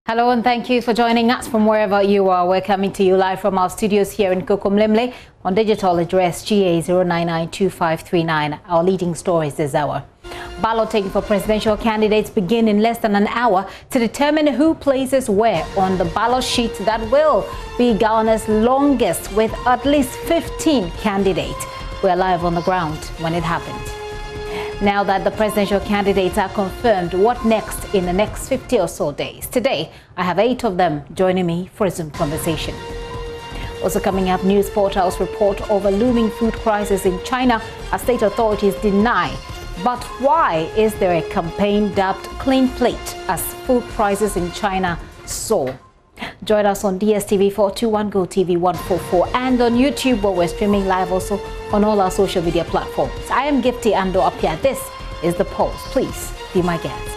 Hello and thank you for joining us from wherever you are. We're coming to you live from our studios here in Kokomlemle on digital address GA0992539. Our leading stories this hour. Balloting for presidential candidates begin in less than an hour to determine who places where on the ballot sheet that will be Ghana's longest, with at least 15 candidates. We're live on the ground when it happened. Now that the presidential candidates are confirmed, what next in the next 50 or so days? Today, I have 8 of them joining me for a Zoom conversation. Also coming up, news portals report over looming food crisis in China as state authorities deny. But why is there a campaign dubbed Clean Plate as food prices in China soar? Join us on DSTV 421, GoTV 144, and on YouTube, where we're streaming live also on all our social media platforms. I am Gifty Ando Apia. This is The Pulse. Please be my guest.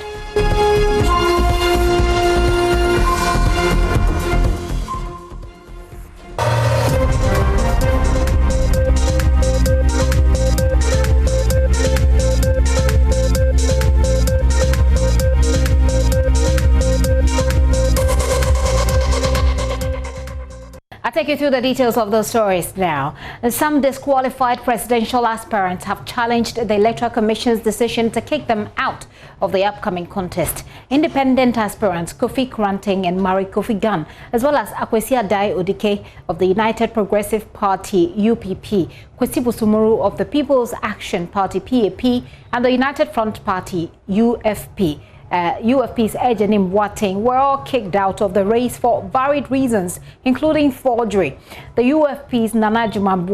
I'll take you through the details of those stories now. Some disqualified presidential aspirants have challenged the Electoral Commission's decision to kick them out of the upcoming contest. Independent aspirants Kofi Kranting and Mary Kofi Gan, as well as Akwesi Adai Odike of the United Progressive Party UPP, Kwesi Busumuru of the People's Action Party PAP, and the United Front Party UFP. UFP's Ejenim Boateng were all kicked out of the race for varied reasons, including forgery. The UFP's Ejenim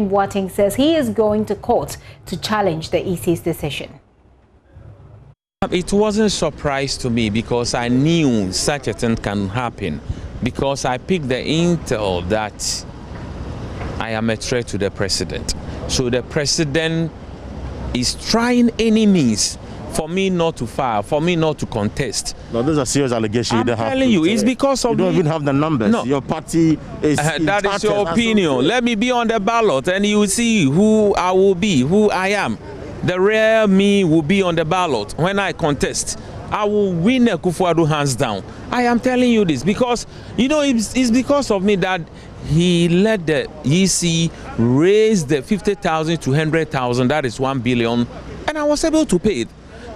Boateng says he is going to court to challenge the EC's decision. It wasn't a surprise to me because I knew such a thing can happen, because I picked the intel that I am a threat to the president. So the president is trying any means for me not to file, for me not to contest. No, those are serious allegations. I'm telling you, it's because of you don't even have the numbers. No. Your party is that is your opinion. Let me be on the ballot and you see who I will be, who I am. The real me will be on the ballot. When I contest, I will win a Kufuor hands down. I am telling you this because, you know, it's because of me that he let the EC raise the 50,000 to 100,000, that is 1 billion, and I was able to pay it.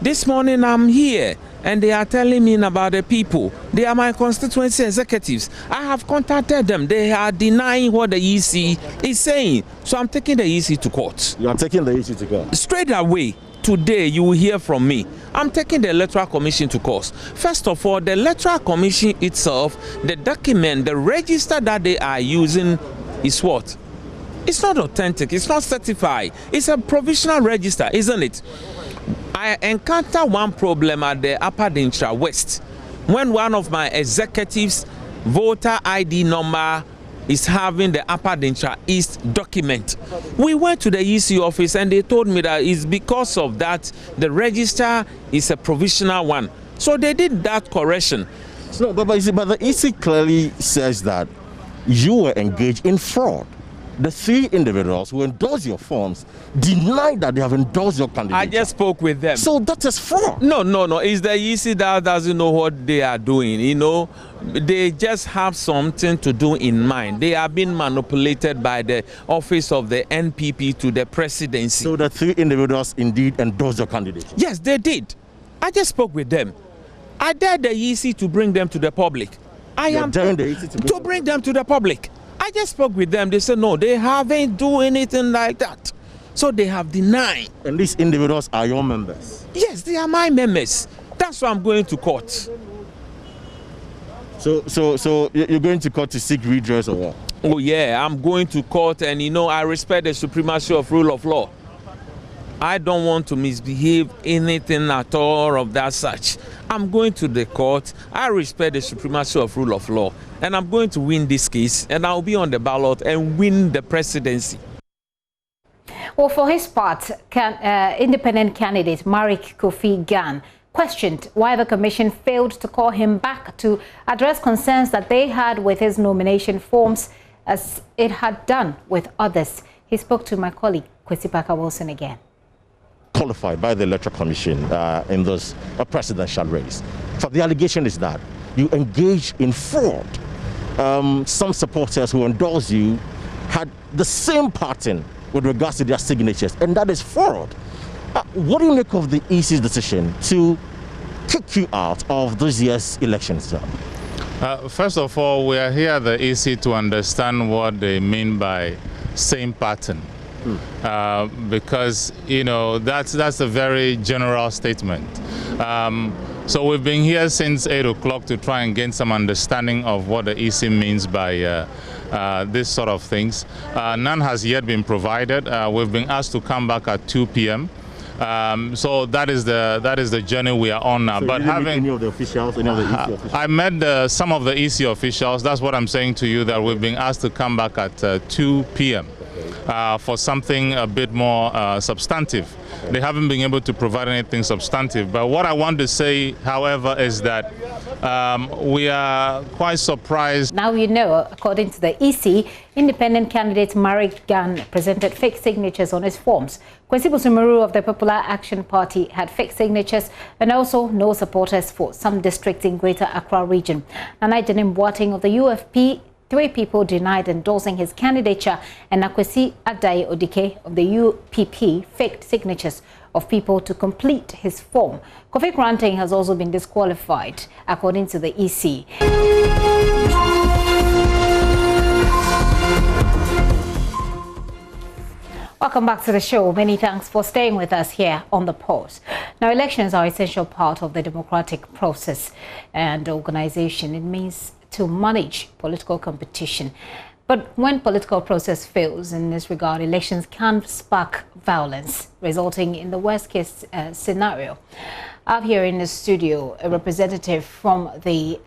This morning I'm here and they are telling me about the people. They are my constituency executives. I have contacted them. They are denying what the EC is saying. So I'm taking the EC to court. You are taking the EC to court? Straight away. Today you will hear from me. I'm taking the Electoral Commission to court. First of all, the Electoral Commission itself, the document, the register that they are using is what? It's not authentic. It's not certified. It's a provisional register, isn't it? I encountered one problem at the Upper Dintra West when one of my executives' voter ID number is having the Upper Dintra East document. We went to the EC office and they told me that it's because of that the register is a provisional one. So they did that correction. So, but the EC clearly says that you were engaged in fraud. The 3 individuals who endorsed your forms deny that they have endorsed your candidate. I just spoke with them. So that is fraud. No. It's the EC that doesn't know what they are doing. You know, they just have something to do in mind. They are being manipulated by the office of the NPP to the presidency. So the 3 individuals indeed endorsed your candidate? Yes, they did. I just spoke with them. I dared the EC to bring them to the public. You're daring the EC to bring them to the public. I just spoke with them. They said, no, they haven't done anything like that. So they have denied. And these individuals are your members? Yes, they are my members. That's why I'm going to court. So you're going to court to seek redress or what? Oh, yeah, I'm going to court and, you know, I respect the supremacy of rule of law. I don't want to misbehave anything at all of that such. I'm going to the court. I respect the supremacy of rule of law. And I'm going to win this case. And I'll be on the ballot and win the presidency. Well, for his part, independent candidate Marik Kofi Gan questioned why the commission failed to call him back to address concerns that they had with his nomination forms as it had done with others. He spoke to my colleague, Kwesi Wilson again. qualified by the Electoral Commission in this presidential race. So the allegation is that you engage in fraud. Some supporters who endorse you had the same pattern with regards to their signatures, and that is fraud. What do you make of the EC's decision to kick you out of this year's elections, sir? First of all, we are here at the EC to understand what they mean by same pattern. Because, you know, that's a very general statement. So we've been here since 8 o'clock to try and gain some understanding of what the EC means by this sort of things. None has yet been provided. We've been asked to come back at 2 p.m. So that is the journey we are on now. So but you didn't having meet any of the officials, any of the EC officials? I met some of the EC officials. That's what I'm saying to you, that we've been asked to come back at 2 p.m. For something a bit more substantive. They haven't been able to provide anything substantive. But what I want to say, however, is that we are quite surprised. Now you know, according to the EC, independent candidate Marek Gan presented fake signatures on his forms. Kwesi Busumaru of the Popular Action Party had fake signatures and also no supporters for some districts in Greater Accra region. Nana Janim Boateng of the UFP, 3 people denied endorsing his candidature, and Akwesi Adai Odike of the UPP faked signatures of people to complete his form. Kofi Granting has also been disqualified, according to the EC. Welcome back to the show. Many thanks for staying with us here on The Pulse. Now, elections are an essential part of the democratic process and organization. It means to manage political competition. But when political process fails in this regard, elections can spark violence, resulting in the worst case scenario. I have here in the studio a representative from the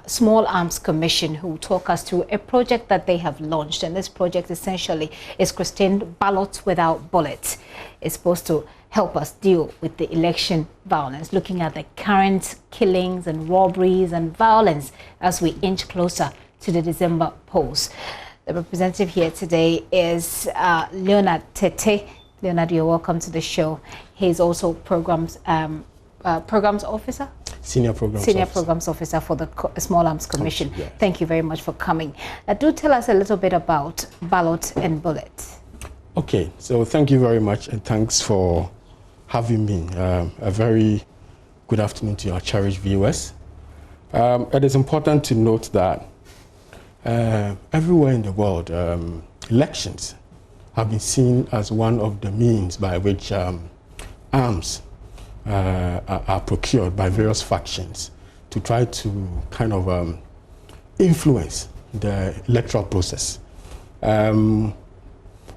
Small Arms Commission who will talk us through a project that they have launched. And this project essentially is christened Ballots Without Bullets. It's supposed to help us deal with the election violence, looking at the current killings and robberies and violence as we inch closer to the December polls. The representative here today is Leonard Tete. Leonard, you're welcome to the show. He's also programs officer? Senior programs officer for the Small Arms Commission. Yes. Thank you very much for coming. Do tell us a little bit about Ballot and Bullet. Okay, so thank you very much, and thanks for having me. A very good afternoon to our cherished viewers. It is important to note that everywhere in the world, elections have been seen as one of the means by which arms are procured by various factions to try to kind of influence the electoral process.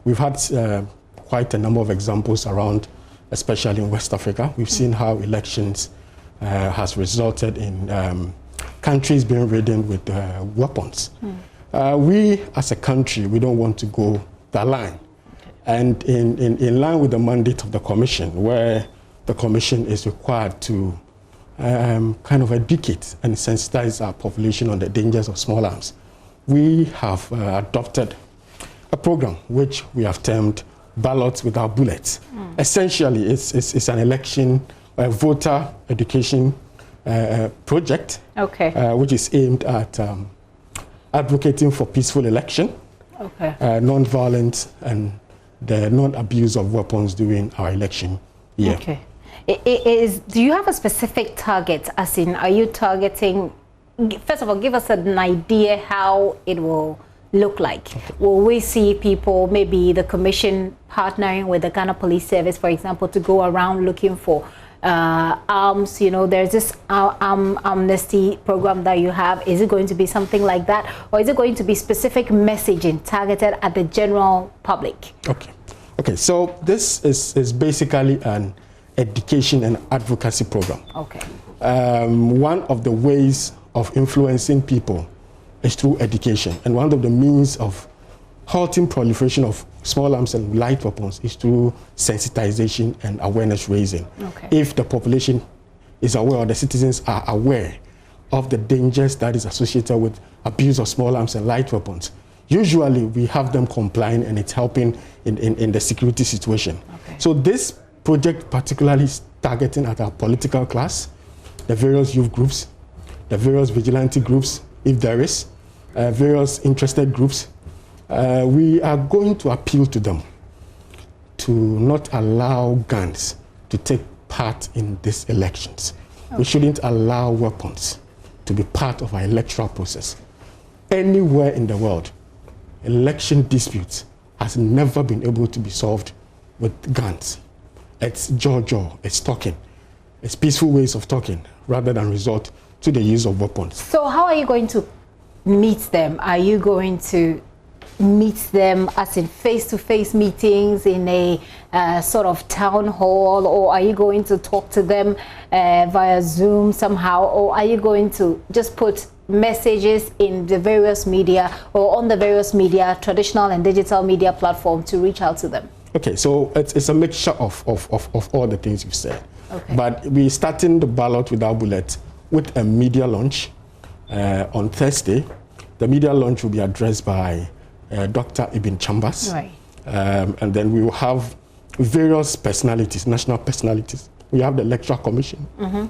We've had quite a number of examples around, especially in West Africa. We've seen how elections has resulted in countries being ridden with weapons. We, as a country, we don't want to go that line. And in line with the mandate of the Commission, where the Commission is required to kind of educate and sensitize our population on the dangers of small arms, we have adopted a program which we have termed Ballots Without Bullets. Essentially, it's an election, voter education project, which is aimed at advocating for peaceful election, non-violence, and the non-abuse of weapons during our election year. Okay. Do you have a specific target? As in, are you targeting? First of all, give us an idea how it will look like. Will we see people, maybe the Commission partnering with the Ghana Police Service, for example, to go around looking for arms? You know, there's this amnesty program that you have. Is it going to be something like that, or is it going to be specific messaging targeted at the general public? Okay. So this is basically an education and advocacy program. One of the ways of influencing people is through education, and one of the means of halting proliferation of small arms and light weapons is through sensitization and awareness raising. If the population is aware, or the citizens are aware of the dangers that is associated with abuse of small arms and light weapons, usually we have them complying, and it's helping in the security situation. So this project particularly is targeting at our political class, the various youth groups, the various vigilante groups, if there is, various interested groups. We are going to appeal to them to not allow guns to take part in these elections. Okay. We shouldn't allow weapons to be part of our electoral process. Anywhere in the world, election disputes has never been able to be solved with guns. It's jaw, it's talking. It's peaceful ways of talking rather than resort to the use of weapons. So how are you going to meet them? Are you going to meet them as in face-to-face meetings in a sort of town hall, or are you going to talk to them via Zoom somehow, or are you going to just put messages in the various media or on the various media, traditional and digital media platform, to reach out to them? Okay, so it's a mixture of all the things you've said. Okay. But we're starting the Ballot Without Bullets with a media launch on Thursday. The media launch will be addressed by Dr. Ibn Chambers. Right. And then we will have various personalities, national personalities. We have the Electoral Commission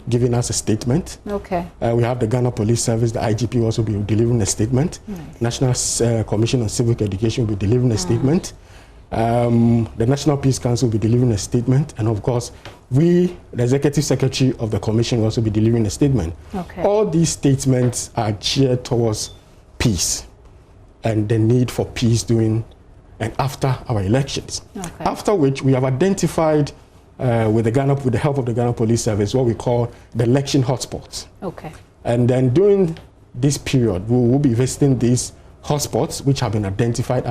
giving us a statement. Okay. We have the Ghana Police Service, the IGP will also be delivering a statement. Nice. National Commission on Civic Education will be delivering a statement. The National Peace Council will be delivering a statement. And of course, we, the Executive Secretary of the Commission, will also be delivering a statement. Okay. All these statements are geared towards peace and the need for peace during and after our elections. Okay. After which we have identified with the help of the Ghana Police Service what we call the election hotspots. Okay. And then during this period, we will be visiting these hotspots, which have been identified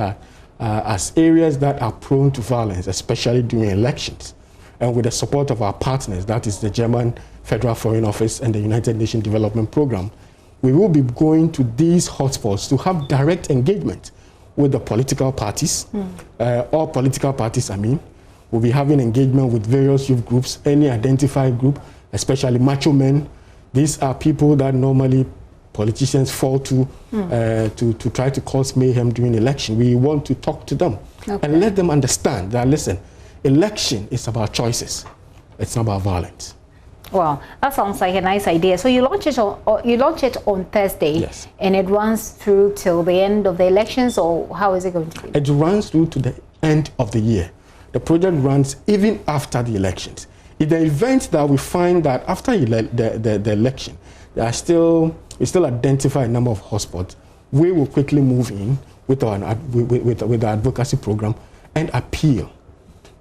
as areas that are prone to violence, especially during elections. And with the support of our partners, that is the German Federal Foreign Office and the United Nations Development Program, we will be going to these hotspots to have direct engagement with the political parties, all political parties, We'll be having engagement with various youth groups, any identified group, especially macho men. These are people that normally politicians fall to try to cause mayhem during election. We want to talk to them and let them understand that, listen, election is about choices. It's not about violence. Wow, that sounds like a nice idea. So you launch it on Thursday, yes, and it runs through till the end of the elections, or how is it going to be? It runs through to the end of the year. The project runs even after the elections. In the event that we find that after the election, we still identify a number of hotspots, we will quickly move in with our advocacy program and appeal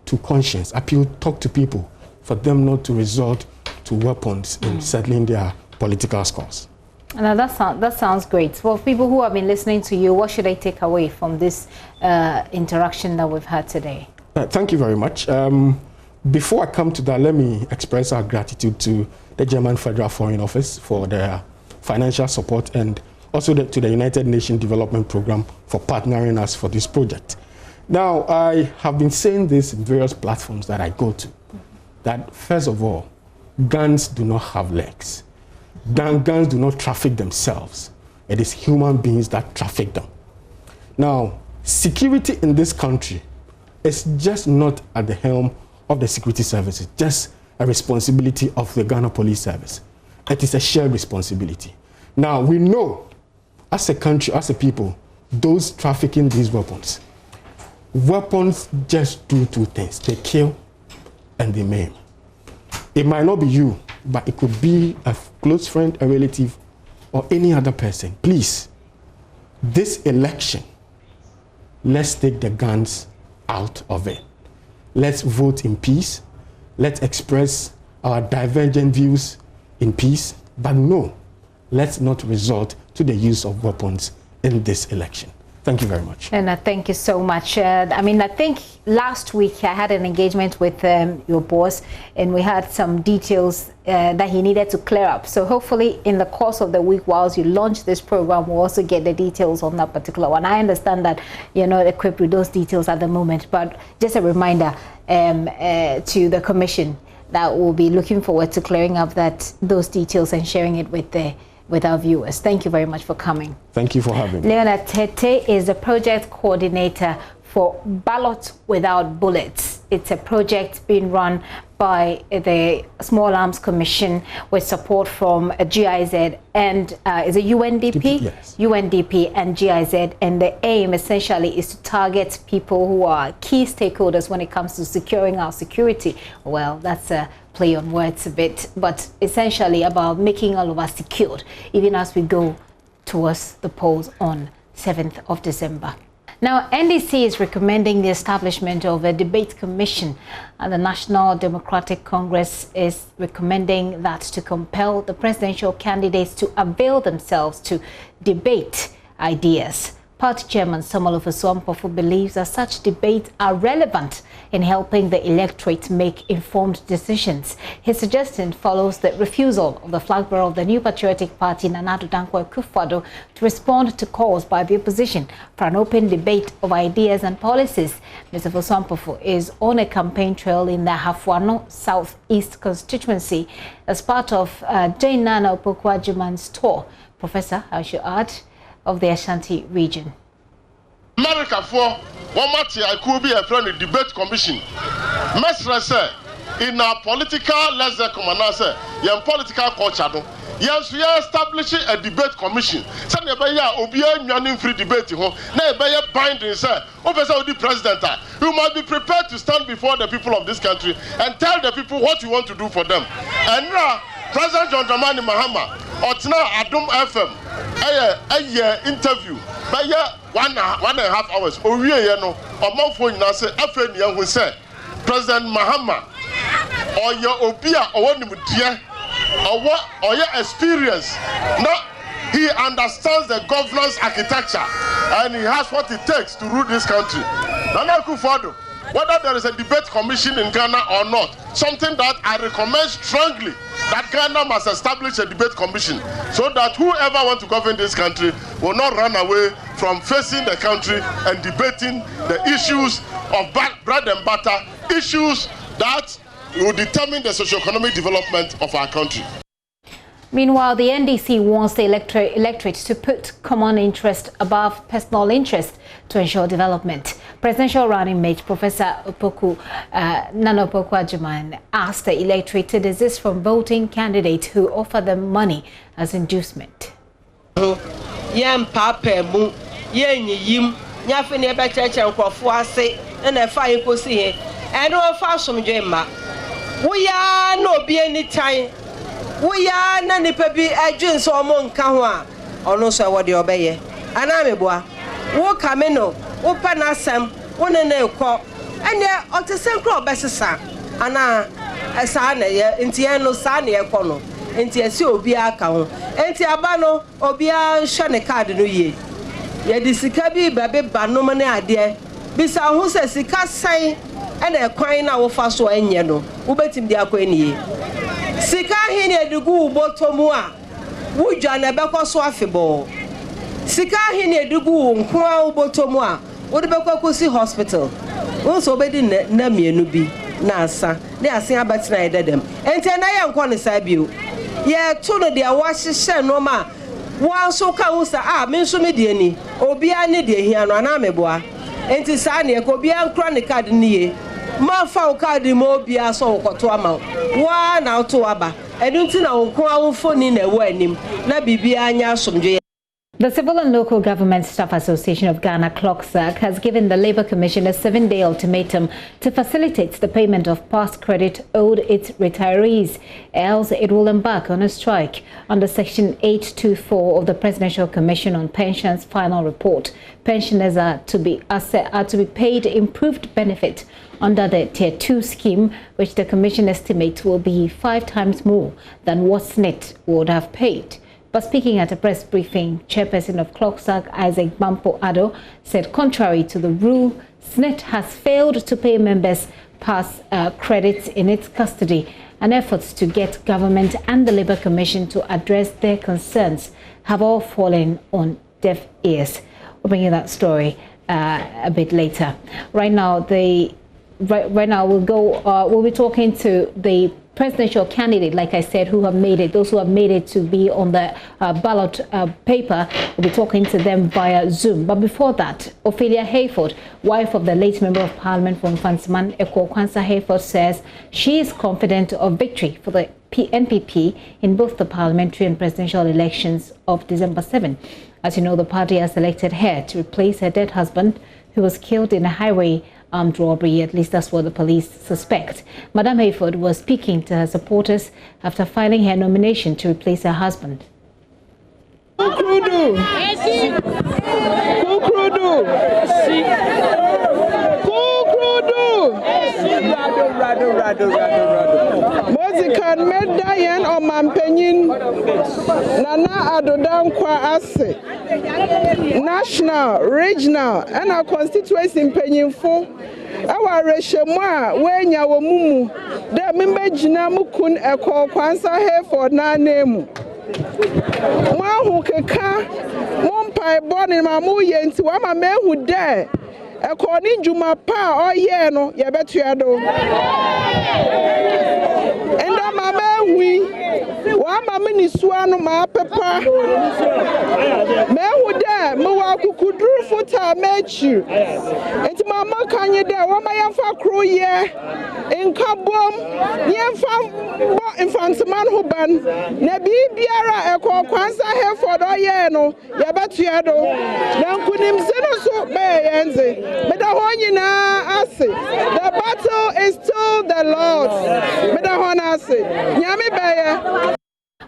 to conscience, talk to people for them not to resort to weapons in settling their political scores. Now that sounds great. For people who have been listening to you, what should they take away from this interaction that we've had today? Thank you very much. Before I come to that, let me express our gratitude to the German Federal Foreign Office for their financial support, and also to the United Nations Development Program for partnering us for this project. Now, I have been saying this in various platforms that I go to, that first of all, guns do not have legs. Guns do not traffic themselves. It is human beings that traffic them. Now, security in this country is just not at the helm of the security services, just a responsibility of the Ghana Police Service. It is a shared responsibility. Now, we know, as a country, as a people, those trafficking these weapons just do two things. They kill and they maim. It might not be you, but it could be a close friend, a relative, or any other person. Please, this election, let's take the guns out of it. Let's vote in peace. Let's express our divergent views in peace. But no, let's not resort to the use of weapons in this election. Thank you very much. And thank you so much. I think last week I had an engagement with your boss, and we had some details that he needed to clear up. So hopefully in the course of the week, whilst you launch this program, we'll also get the details on that particular one. I understand that you're not equipped with those details at the moment, but just a reminder to the commission that we'll be looking forward to clearing up those details and sharing it with our viewers. Thank you very much for coming. Thank you for having me. Leonard Tete is the project coordinator for Ballot Without Bullets. it's a project being run by the Small Arms Commission with support from GIZ and is it UNDP? Yes. UNDP and GIZ, and the aim essentially is to target people who are key stakeholders when it comes to securing our security. Well, that's a play on words a bit, but essentially about making all of us secured, even as we go towards the polls on 7th of December. Now, NDC is recommending the establishment of a debate commission, and the National Democratic Congress is recommending that to compel the presidential candidates to avail themselves to debate ideas. Party Chairman Samuel Ofesuampofo believes that such debates are relevant in helping the electorate make informed decisions. His suggestion follows the refusal of the flag bearer of the New Patriotic Party, Nana Addo Dankwa Akufo-Addo, to respond to calls by the opposition for an open debate of ideas and policies. Mr. Ofesuampofo is on a campaign trail in the Hafuano Southeast constituency as part of Jane Nana Opoku-Agyemang's tour. Professor, I should add, of the Ashanti region. America for one matter I could be a friend of debate commission. Mesra say in our political let's say young political culture. Yes, we are establishing a debate commission. Say nebaya obiya nyanim free debate ho. Na ebaya binding say Officer the president you must be prepared to stand before the people of this country and tell the people what you want to do for them. And now President John Dramani Mahama Otna Adum FM a interview by 1.5 hours. Owie no omanfo nyina say afa ni ehun say President Mahama oye obia owonimdie oye experience. Now he understands the governance architecture and he has what it takes to rule this country. Nana Akufo-Addo, whether there is a debate commission in Ghana or not, something that I recommend strongly that Ghana must establish a debate commission so that whoever wants to govern this country will not run away from facing the country and debating the issues of bread and butter, issues that will determine the socio-economic development of our country. Meanwhile, the NDC wants the electorate to put common interest above personal interest to ensure development. Presidential running mate Professor Nana Opoku-Agyemang asked the electorate to desist from voting candidates who offer them money as inducement. Yem papa mu yen yim nyafe ne be cheche nkofo ase na fa yekosi he eno fa asomdwe ma wo ya na obi anytime wo ya na nipa bi adwen so omo nka ho a ono so wo de obeye ana meboa wo kame no wo pa na asem wo ne na ekọ ene otese nkro obesesa ana esa na ye ntie no sa na ekọ no ntie esi obi aka ho ntie aba no obi a hwe ne card no ye ye di sika bi babe banom na ade bisa ho se sika sai ene kwan na wo fa so enye no wo betim di akọ eniye sika hin edugu botomu a wudwa na bekọ so afebo sika hin edugu nko a botomu a wo de bekọ kosi hospital won so obedi na mienu bi na asa ne asen abatina ededem enti na ye nko ne sa bio ye to no de awahye no ma wan so ka hu sa me nso me de ani obi a ne de hia no ana meboa enti sa ne ko obi an kro ne card niye ma fa card mo obi a so koto ama wa na to aba edunti na nko awofoni na ewo anim na bibia anya asomdwe. The Civil and Local Government Staff Association of Ghana, CLOGSAG, has given the Labour Commission a 7-day ultimatum to facilitate the payment of past credit owed its retirees, else it will embark on a strike. Under Section 824 of the Presidential Commission on Pensions final report, pensioners are to be paid improved benefit under the Tier 2 scheme, which the Commission estimates will be 5 times more than what SNIT would have paid. But speaking at a press briefing, Chairperson of CLOGSAG, Isaac Bampo-Addo, said contrary to the rule, SNIT has failed to pay members past credits in its custody, and efforts to get government and the Labour Commission to address their concerns have all fallen on deaf ears. We'll bring you that story a bit later. Right now, the right now we'll be talking to the presidential candidate, like I said, who have made it, those who have made it to be on the ballot paper. We'll be talking to them via Zoom. But before that, Ophelia Hayford, wife of the late Member of Parliament from Fansiman, Eko Kwansa Hayford, says she is confident of victory for the NPP in both the parliamentary and presidential elections of December 7. As you know, the party has selected her to replace her dead husband, who was killed in a highway armed robbery. At least that's what the police suspect. Madam Hayford was speaking to her supporters after filing her nomination to replace her husband. Mozikan Medayan or Mampenyin Nana Adodan Kwa Ase National, regional, and our constituency in Penyinfo. Our Reshemwa, when yaw mumu, the member Jinamukun Eko Kwansa Hayford na name. Who Keka, Mompai born in Mamu Yenti, Wama men who dare. According to my pa, oh yeah, no, ya bet you do. And I'm a man, we one mini swan, my papa. Men who dare, Moaku could do for time, met you. And Mamma can you there, what my young crew, yeah, in Kabum, young in Fansaman who ban, Nabi Biara, a call Kwansa Hayford, oh yeah, no, ya bet you do. Now could him send us so bad, but the battle is still the Lord's.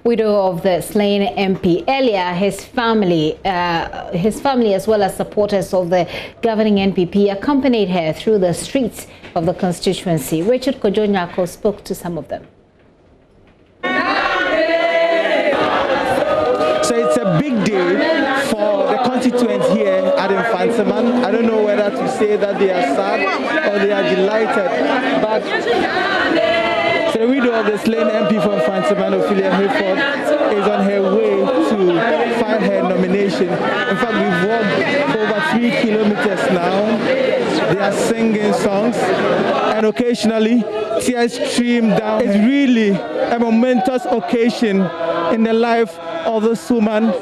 Widow of the slain MP. Earlier, his family as well as supporters of the governing NPP accompanied her through the streets of the constituency. Richard Kojonyako spoke to some of them. So it's a big day for the constituents here at Fansiman. I don't know whether to say that they are sad or they are delighted, but so the widow of the slain MP from Fansiman, Ophelia Hayford, is on her way to file her nomination. In fact, we've walked for over 3 kilometers now. They are singing songs, and occasionally tears stream down. It's really a momentous occasion in the life of this woman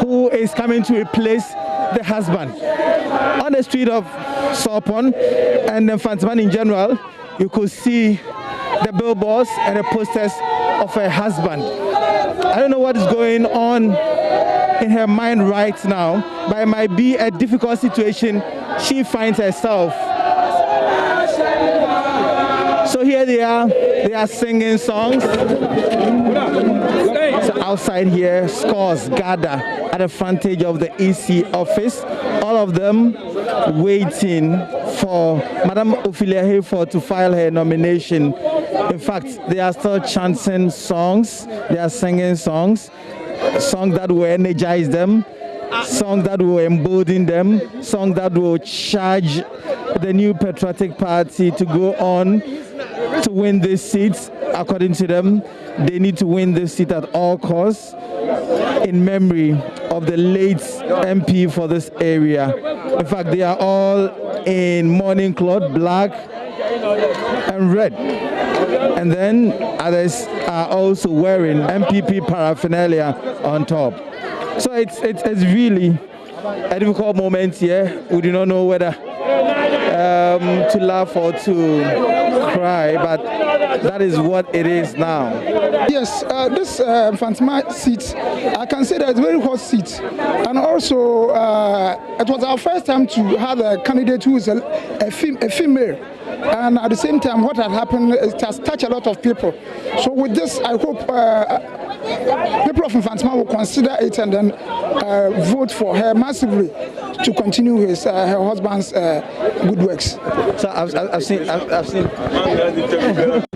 who is coming to replace the husband. On the street of Sopon and Fansiman in general, you could see the billboards and the posters of her husband. I don't know what is going on in her mind right now, but it might be a difficult situation she finds herself. So here they are singing songs. So outside here, scores gather at the frontage of the EC office, all of them waiting for Madam Ophelia Hayford to file her nomination. In fact, they are still chanting songs, they are singing songs that will energize them, songs that will embolden them, songs that will charge the new patriotic party to go on to win these seats. According to them, they need to win this seat at all costs in memory of the late MP for this area. In fact, they are all in morning cloth, black and red. And then others are also wearing MPP paraphernalia on top. So it's really a difficult moment here. We do not know whether to laugh or to cry, but that is what it is now. Yes, this Fansiman seat, I can say that it's a very hot seat. And also, it was our first time to have a candidate who is a female. And at the same time, what had happened, it has touched a lot of people. So with this, I hope people of Fansiman will consider it and then vote for her massively to continue his her husband's good works. So I've seen.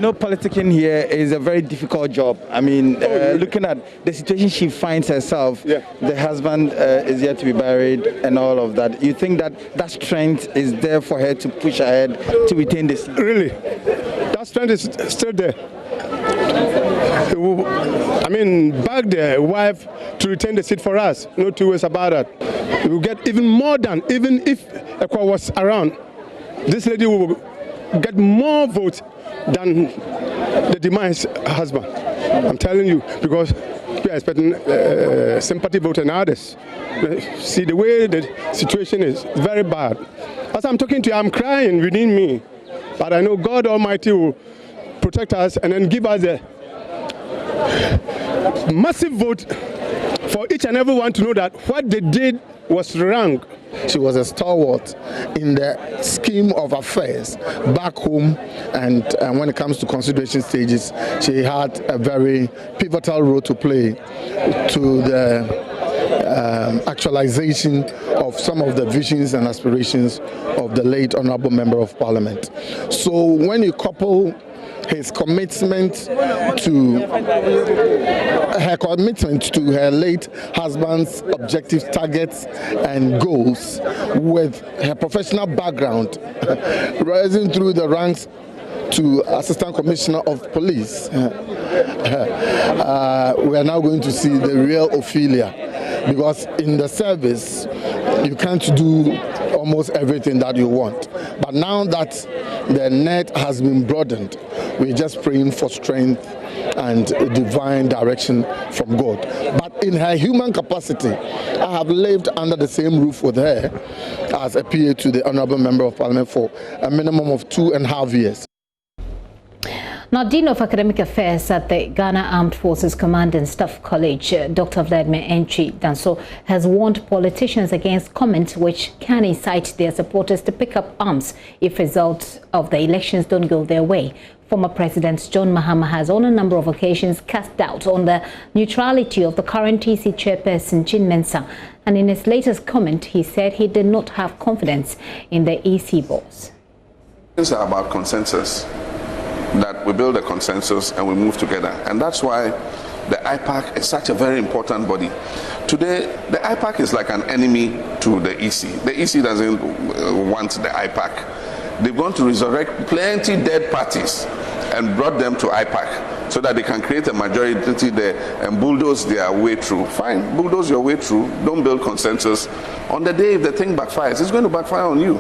Politicking here is a very difficult job. I mean, looking at the situation she finds herself, the husband is yet to be buried and all of that. You think that strength is there for her to push ahead to retain this? Really, that strength is still there. I mean, bag the wife to retain the seat for us. No two ways about that. We will get even more than, even if Ekwa was around. This lady will get more votes than the demise husband. I'm telling you, because we are expecting sympathy vote and others. See, the way the situation is very bad. As I'm talking to you, I'm crying within me. But I know God Almighty will protect us and then give us a massive vote for each and every one to know that what they did was wrong. She was a stalwart in the scheme of affairs back home, and when it comes to consideration stages, she had a very pivotal role to play to the actualization of some of the visions and aspirations of the late Honorable Member of Parliament. So when you couple his commitment to her late husband's objectives, targets and goals with her professional background, rising through the ranks to Assistant Commissioner of Police, we are now going to see the real Ophelia, because in the service you can't do almost everything that you want. But now that the net has been broadened, we're just praying for strength and divine direction from God. But in her human capacity, I have lived under the same roof with her as a PA to the Honorable Member of Parliament for a minimum of 2.5 years. Now, Dean of Academic Affairs at the Ghana Armed Forces Command and Staff College, Dr. Vladimir Danso, has warned politicians against comments which can incite their supporters to pick up arms if results of the elections don't go their way. Former President John Mahama has on a number of occasions cast doubt on the neutrality of the current EC chairperson, Jean Mensah. And in his latest comment, he said he did not have confidence in the EC boss. It's about consensus, that we build a consensus and we move together. And that's why the IPAC is such a very important body. Today, the IPAC is like an enemy to the EC. The EC doesn't want the IPAC. They've gone to resurrect plenty dead parties and brought them to IPAC so that they can create a majority there and bulldoze their way through. Fine, bulldoze your way through. Don't build consensus. On the day if the thing backfires, it's going to backfire on you.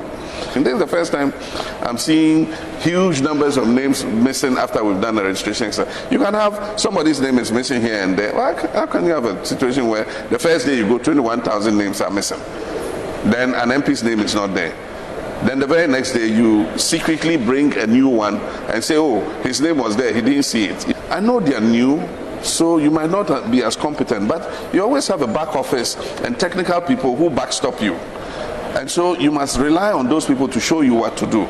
And this is the first time I'm seeing huge numbers of names missing after we've done the registration. You can have somebody's name is missing here and there. Well, how can you have a situation where the first day you go, 21,000 names are missing? Then an MP's name is not there. Then the very next day you secretly bring a new one and say, oh, his name was there, he didn't see it. I know they are new, so you might not be as competent, but you always have a back office and technical people who backstop you. And so you must rely on those people to show you what to do.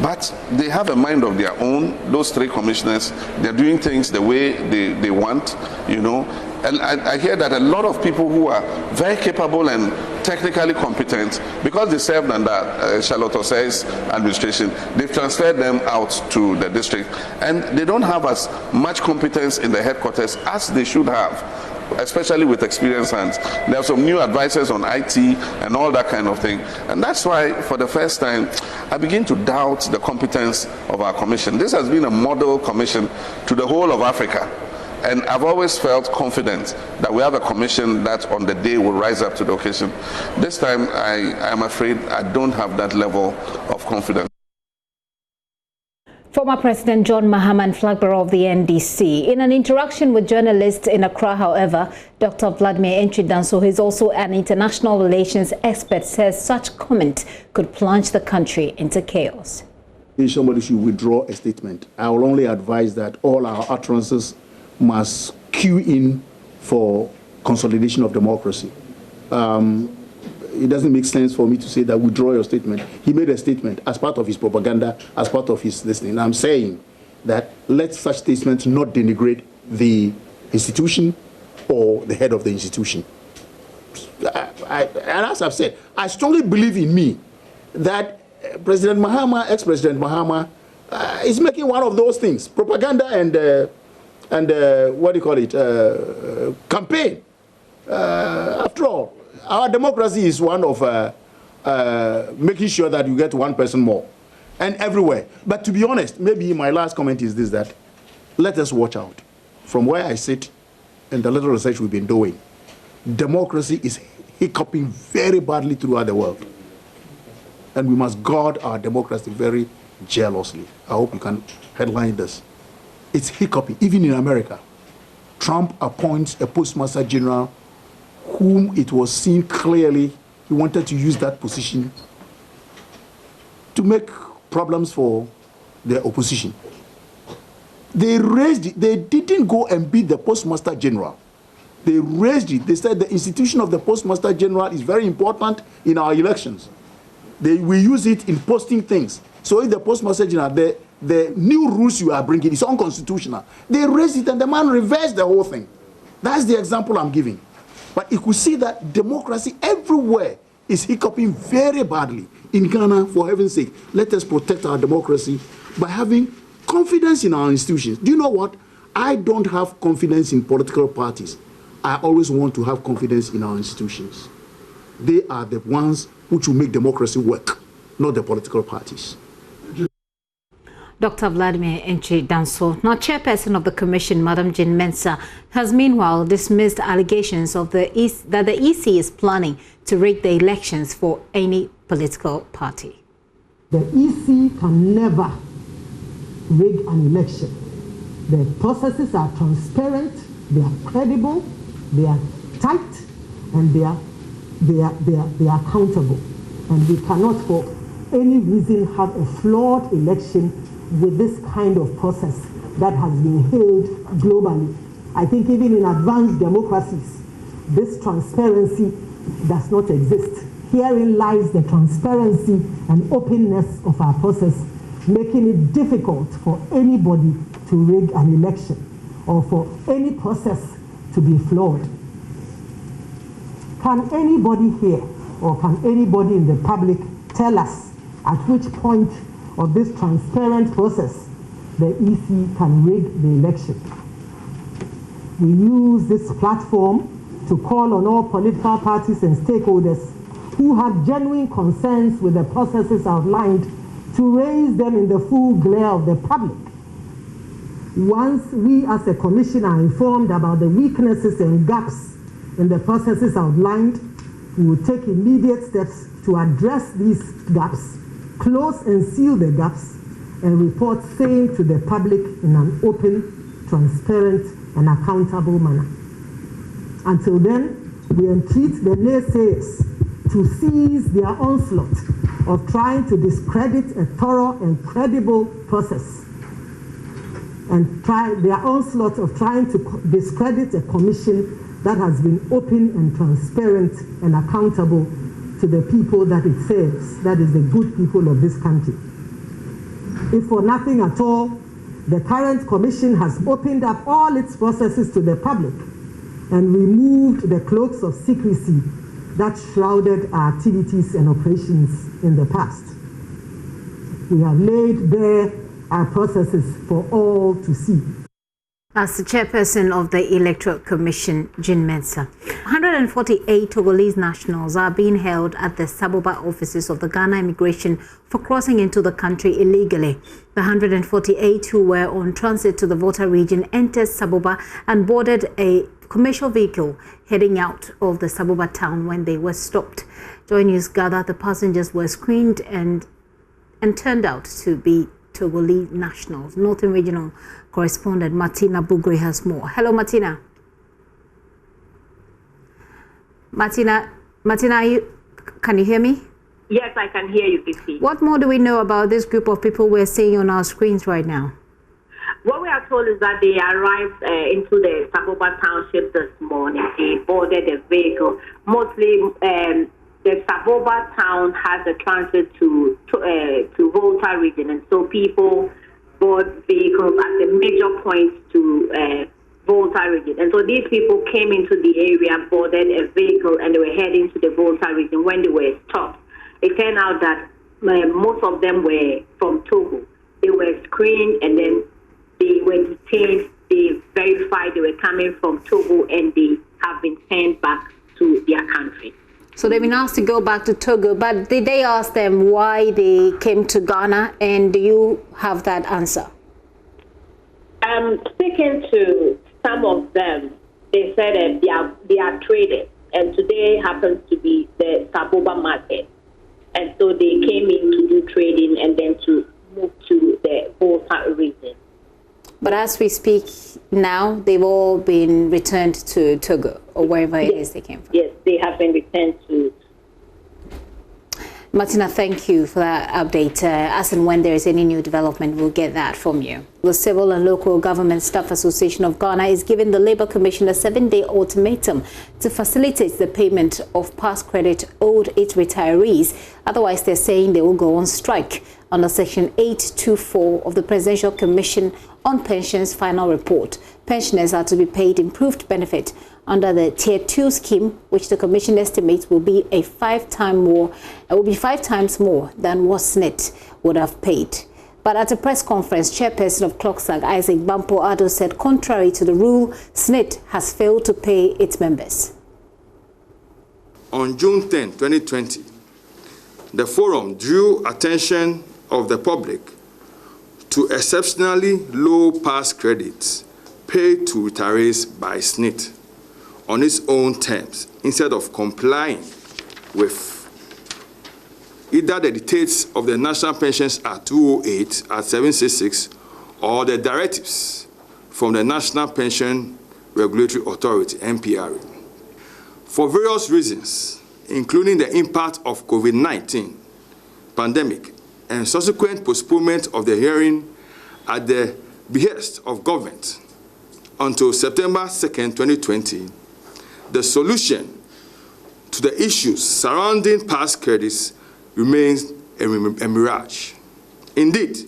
But they have a mind of their own, those three commissioners. They're doing things the way they want, you know. And I hear that a lot of people who are very capable and technically competent, because they served under Charlotte Osei's administration, they've transferred them out to the district. And they don't have as much competence in the headquarters as they should have, especially with experienced hands. There are some new advisors on IT and all that kind of thing. And that's why, for the first time, I begin to doubt the competence of our commission. This has been a model commission to the whole of Africa. And I've always felt confident that we have a commission that on the day will rise up to the occasion. This time, I'm afraid I don't have that level of confidence. Former President John Mahama and flag bearer of the NDC. In an interaction with journalists in Accra, however, Dr. Vladimir Danso, who is also an international relations expert, says such comment could plunge the country into chaos. If somebody should withdraw a statement, I will only advise that all our utterances must cue in for consolidation of democracy. It doesn't make sense for me to say that withdraw your statement. He made a statement as part of his propaganda, as part of his listening. I'm saying that let such statements not denigrate the institution or the head of the institution. And as I've said, I strongly believe in me that President Mahama, ex-President Mahama, is making one of those things, propaganda and what do you call it, campaign. After all, our democracy is one of making sure that you get one person more, and everywhere. But to be honest, maybe my last comment is this, that let us watch out. From where I sit and the little research we've been doing, democracy is hiccuping very badly throughout the world. And we must guard our democracy very, jealously. I hope you can headline this. It's hiccuping. Even in America, Trump appoints a postmaster general whom it was seen clearly he wanted to use that position to make problems for the opposition. They raised it. They didn't go and beat the postmaster general. They raised it. They said the institution of the postmaster general is very important in our elections. We use it in posting things. So if the postmaster general, the new rules you are bringing is unconstitutional. They raised it and the man reversed the whole thing. That's the example I'm giving. But you could see that democracy everywhere is hiccuping very badly. In Ghana, for heaven's sake, let us protect our democracy by having confidence in our institutions. Do you know what? I don't have confidence in political parties. I always want to have confidence in our institutions. They are the ones which will make democracy work, not the political parties. Dr. Vladimir Enchi Danso, now chairperson of the commission, Madam Jean Mensah, has meanwhile dismissed allegations of that the EC is planning to rig the elections for any political party. The EC can never rig an election. The processes are transparent, they are credible, they are tight, and they are accountable. And we cannot for any reason have a flawed election with this kind of process that has been held globally. I think even in advanced democracies, this transparency does not exist. Herein lies the transparency and openness of our process, making it difficult for anybody to rig an election or for any process to be flawed. Can anybody here or can anybody in the public tell us at which point of this transparent process the EC can rig the election? We use this platform to call on all political parties and stakeholders who have genuine concerns with the processes outlined to raise them in the full glare of the public. Once we as a commission are informed about the weaknesses and gaps in the processes outlined, we will take immediate steps to address these gaps, close and seal the gaps, and report same to the public in an open, transparent, and accountable manner. Until then, we entreat the naysayers to cease their onslaught of trying to discredit a thorough and credible process, and their onslaught of trying to discredit a commission that has been open and transparent and accountable to the people that it serves, that is the good people of this country. If for nothing at all, the current commission has opened up all its processes to the public and removed the cloaks of secrecy that shrouded our activities and operations in the past. We have laid bare our processes for all to see. As the chairperson of the Electoral Commission, Jean Mensah, 148 Togolese nationals are being held at the Saboba offices of the Ghana Immigration for crossing into the country illegally. The 148 who were on transit to the Volta region entered Saboba and boarded a commercial vehicle heading out of the Saboba town when they were stopped. JoyNews gathered the passengers were screened and turned out to be Togolese nationals. Northern Regional correspondent Martina Bugre has more. Hello, Martina. Martina, can you hear me? Yes, I can hear you, Vicky. What more do we know about this group of people we're seeing on our screens right now? What we are told is that they arrived into the Saboba township this morning. They boarded a vehicle. Mostly, the Saboba town has a transit to Volta region, and so people board vehicles at the major points to Volta region. And so these people came into the area, boarded a vehicle, and they were heading to the Volta region. When they were stopped, it turned out that most of them were from Togo. They were screened, and then they were detained. They verified they were coming from Togo, and they have been sent back to their country. So they've been asked to go back to Togo, but did they ask them why they came to Ghana, and do you have that answer? Speaking to some of them, they said they are traders, and today happens to be the Saboba market. And so they came in to do trading and then to move to the Volta region. But as we speak now, they've all been returned to Togo or wherever it is they came from. Yes, they have been returned to. Martina, thank you for that update. As and when there is any new development, we'll get that from you. The Civil and Local Government Staff Association of Ghana is giving the Labour Commission a 7-day ultimatum to facilitate the payment of past credit owed its retirees. Otherwise, they're saying they will go on strike under Section 824 of the Presidential Commission on Pensions final report. Pensioners are to be paid improved benefit under the Tier 2 scheme, which the Commission estimates will be 5 times more than what SNIT would have paid. But at a press conference, Chairperson of CLOCSAG, Isaac Bampo Addo, said contrary to the rule, SNIT has failed to pay its members. On June 10, 2020, the forum drew attention of the public to exceptionally low past credits paid to retirees by SNIT on its own terms, instead of complying with either the dictates of the National Pensions Act 208 at 766 or the directives from the National Pension Regulatory Authority, NPRA. For various reasons, including the impact of COVID-19 pandemic and subsequent postponement of the hearing at the behest of government until September 2nd, 2020, the solution to the issues surrounding past credits remains a mirage. Indeed,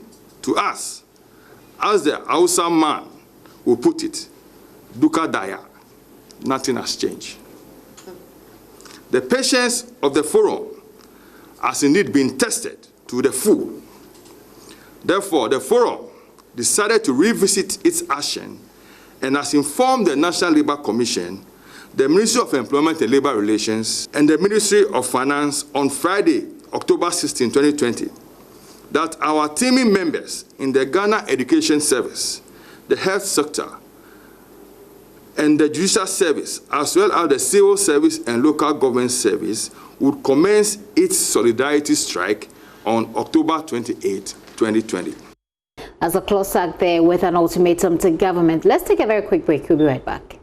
to us, as the Hausa man will put it, Duka Daya, nothing has changed. The patience of the forum has indeed been tested to the full. Therefore, the forum decided to revisit its action and has informed the National Labour Commission, the Ministry of Employment and Labour Relations, and the Ministry of Finance on Friday, October 16, 2020, that our teaming members in the Ghana Education Service, the health sector, and the judicial service, as well as the civil service and local government service, would commence its solidarity strike on October 28, 2020. As a CLOCSAG there with an ultimatum to government. Let's take a very quick break. We'll be right back.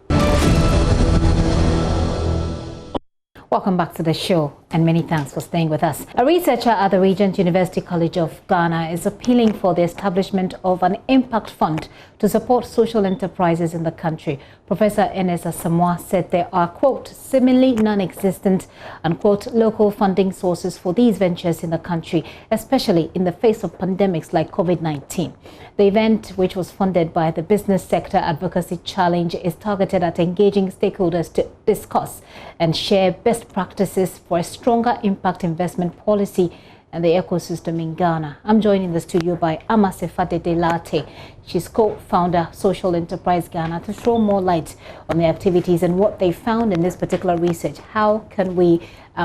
Welcome back to the show, and many thanks for staying with us. A researcher at the Regent University College of Ghana is appealing for the establishment of an impact fund to support social enterprises in the country. Professor Enes Asamoah said there are, quote, seemingly non-existent, unquote, local funding sources for these ventures in the country, especially in the face of pandemics like COVID-19. The event, which was funded by the Business Sector Advocacy Challenge, is targeted at engaging stakeholders to discuss and share best practices for a stronger impact investment policy and the ecosystem in Ghana. I'm joined in the studio by Amasefadede Latte. She's co-founder Social Enterprise Ghana, to throw more light on the activities and what they found in this particular research. How can we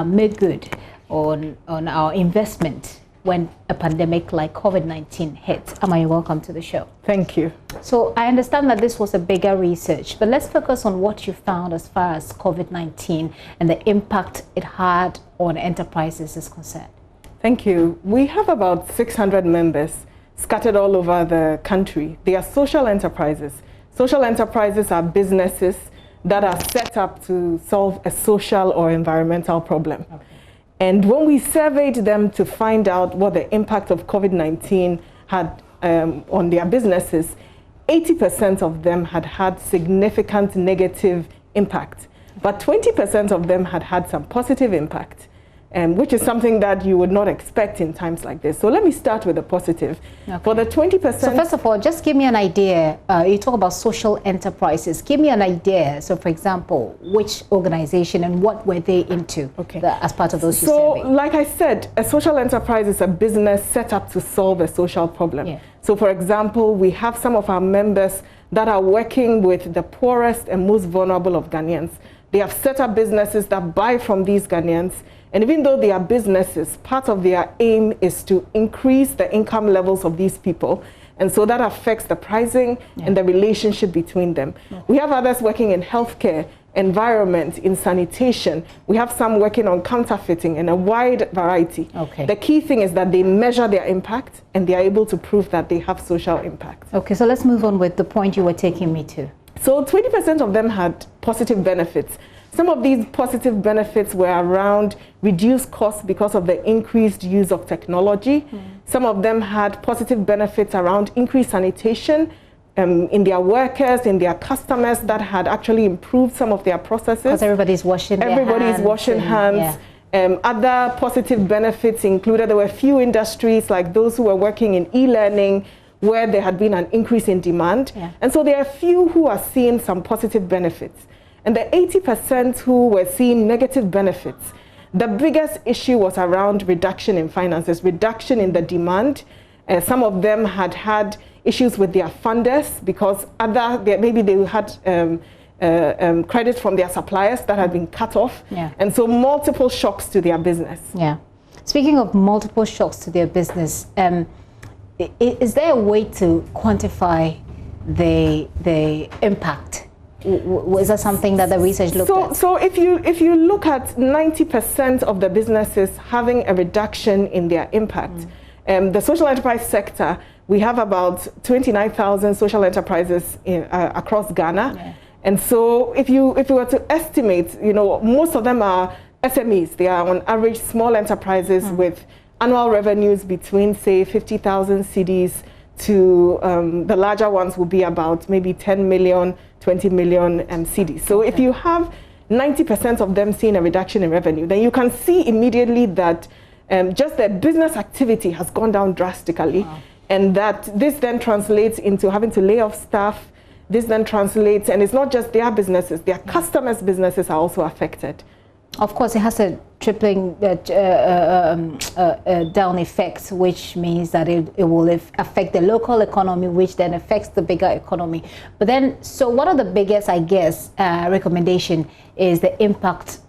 make good on our investment when a pandemic like COVID-19 hits? Ama, welcome to the show. Thank you. So I understand that this was a bigger research, but let's focus on what you found as far as COVID-19 and the impact it had on enterprises is concerned. Thank you. We have about 600 members scattered all over the country. They are social enterprises. Social enterprises are businesses that are set up to solve a social or environmental problem. Okay. And when we surveyed them to find out what the impact of COVID-19 had on their businesses, 80% of them had had significant negative impact, but 20% of them had had some positive impact. Which is something that you would not expect in times like this. So let me start with the positive. Okay. For the 20%... So first of all, just give me an idea. You talk about social enterprises. Give me an idea. So for example, which organization and what were they into as part of those you surveyed? So like I said, a social enterprise is a business set up to solve a social problem. Yeah. So for example, we have some of our members that are working with the poorest and most vulnerable of Ghanaians. They have set up businesses that buy from these Ghanaians. And even though they are businesses, part of their aim is to increase the income levels of these people. And so that affects the pricing and the relationship between them. We have others working in healthcare, environment, in sanitation. We have some working on counterfeiting and a wide variety. Okay. The key thing is that they measure their impact and they are able to prove that they have social impact. Okay, so let's move on with the point you were taking me to. So 20% of them had positive benefits. Some of these positive benefits were around reduced costs because of the increased use of technology. Some of them had positive benefits around increased sanitation in their workers, in their customers, that had actually improved some of their processes. Because everybody's washing their hands. Everybody's washing hands. Yeah. Other positive benefits included, there were few industries like those who were working in e-learning where there had been an increase in demand. Yeah. And so there are few who are seeing some positive benefits. And the 80% who were seeing negative benefits, the biggest issue was around reduction in finances, reduction in the demand. Some of them had issues with their funders because maybe they had credit from their suppliers that had been cut off. Yeah. And so multiple shocks to their business. Yeah. Speaking of multiple shocks to their business, is there a way to quantify the impact? Is that something that the research looked at? So if you look at 90% of the businesses having a reduction in their impact, the social enterprise sector, we have about 29,000 social enterprises across Ghana. Yeah. And so if you were to estimate, most of them are SMEs. They are on average small enterprises with annual revenues between, say, 50,000 cedis to the larger ones will be about maybe 10 million, 20 million cedis. So if you have 90% of them seeing a reduction in revenue, then you can see immediately that just their business activity has gone down drastically. Wow. And that this then translates into having to lay off staff. This then translates, and it's not just their businesses, their customers' businesses are also affected. Of course, it has a tripling down effect, which means that it will affect the local economy, which then affects the bigger economy. But then, so one of the biggest, I guess, recommendation is the impact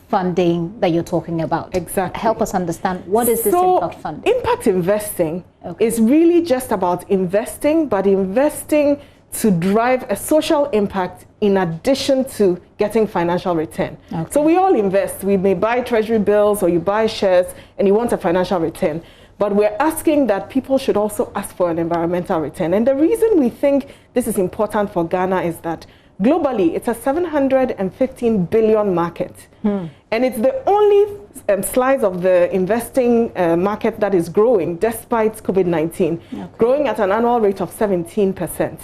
funding that you're talking about. Exactly. Help us understand, what is this impact funding? Impact investing is really just about investing, but investing to drive a social impact in addition to getting financial return. Okay. So we all invest. We may buy treasury bills or you buy shares and you want a financial return. But we're asking that people should also ask for an environmental return. And the reason we think this is important for Ghana is that globally, it's a 715 billion market. And it's the only slice of the investing market that is growing despite COVID-19, growing at an annual rate of 17%.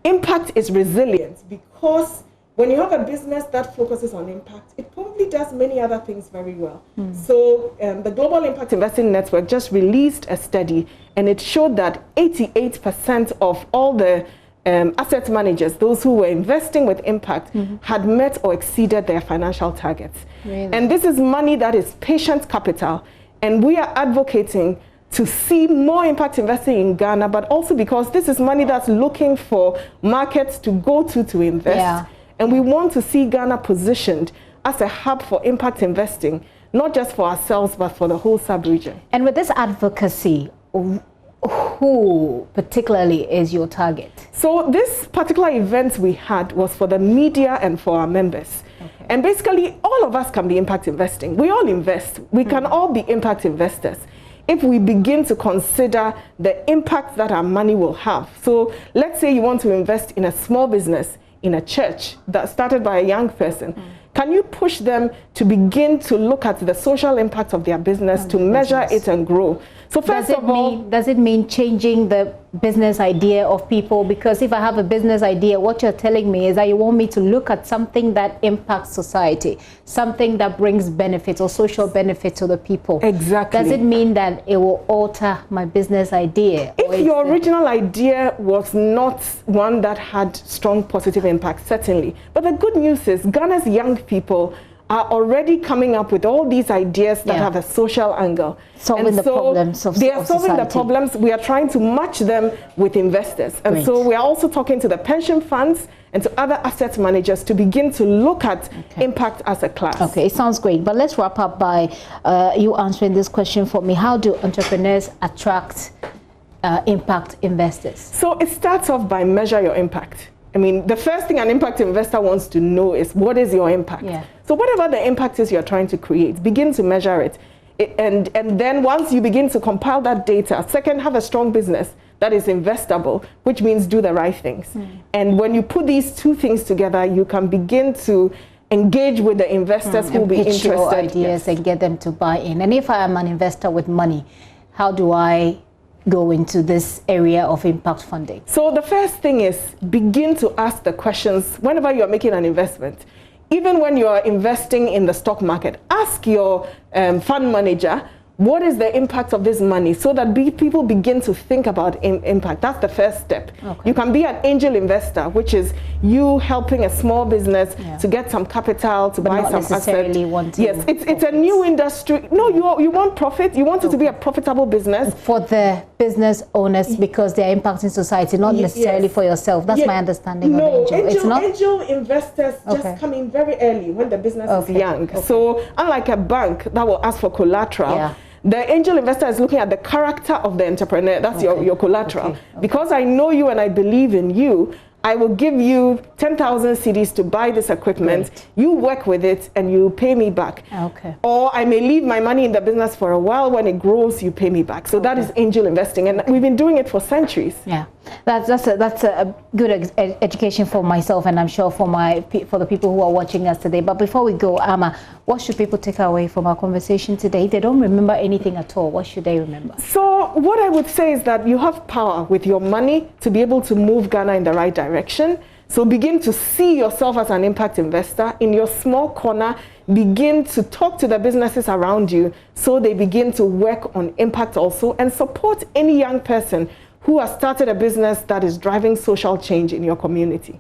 Impact is resilient because when you have a business that focuses on impact, it probably does many other things very well. So the Global Impact Investing Network just released a study, and it showed that 88% of all the asset managers, those who were investing with impact, had met or exceeded their financial targets. Really? And this is money that is patient capital, and we are advocating to see more impact investing in Ghana, but also because this is money that's looking for markets to go to invest. Yeah. And we want to see Ghana positioned as a hub for impact investing, not just for ourselves, but for the whole sub-region. And with this advocacy, who particularly is your target? So this particular event we had was for the media and for our members. Okay. And basically, all of us can be impact investing. We all invest. We can all be impact investors if we begin to consider the impact that our money will have. So let's say you want to invest in a small business, in a church that started by a young person. Can you push them to begin to look at the social impact of their business, to measure it and grow? So first of all, does it mean changing the business idea of people? Because if I have a business idea, what you're telling me is that you want me to look at something that impacts society, something that brings benefits or social benefit to the people. Exactly. Does it mean that it will alter my business idea? If your original idea was not one that had strong positive impact, certainly. But the good news is Ghana's young people are already coming up with all these ideas that have a social angle. Solving the problems of society. They are solving the problems. We are trying to match them with investors. And so we are also talking to the pension funds and to other asset managers to begin to look at impact as a class. Okay, it sounds great. But let's wrap up by you answering this question for me. How do entrepreneurs attract impact investors? So it starts off by measure your impact. I mean, the first thing an impact investor wants to know is what is your impact? Yeah. So whatever the impact is you're trying to create, begin to measure it. And then once you begin to compile that data, second, have a strong business that is investable, which means do the right things. And when you put these two things together, you can begin to engage with the investors who will be pitch interested. your ideas and get them to buy in. And if I am an investor with money, how do I go into this area of impact funding? So the first thing is begin to ask the questions whenever you're making an investment. Even when you're investing in the stock market, ask your fund manager, what is the impact of this money, so that people begin to think about impact. That's the first step. Okay. You can be an angel investor, which is you helping a small business to get some capital, to buy some assets. Yes, it's a new industry. No, you want profit. You want it to be a profitable business. For the business owners, because they're impacting society, not necessarily for yourself. That's my understanding of angel. It's not? Angel investors just come in very early when the business is young. So unlike a bank that will ask for collateral, the angel investor is looking at the character of the entrepreneur. That's your collateral. Because I know you and I believe in you, I will give you 10,000 cedis to buy this equipment. Great. You work with it and you pay me back. Okay. Or I may leave my money in the business for a while. When it grows, you pay me back. So that is angel investing, and we've been doing it for centuries. Yeah, that's a good education for myself, and I'm sure for the people who are watching us today. But before we go, Ama, what should people take away from our conversation today? They don't remember anything at all. What should they remember? So what I would say is that you have power with your money to be able to move Ghana in the right direction. So begin to see yourself as an impact investor in your small corner. Begin to talk to the businesses around you so they begin to work on impact also, and support any young person who has started a business that is driving social change in your community.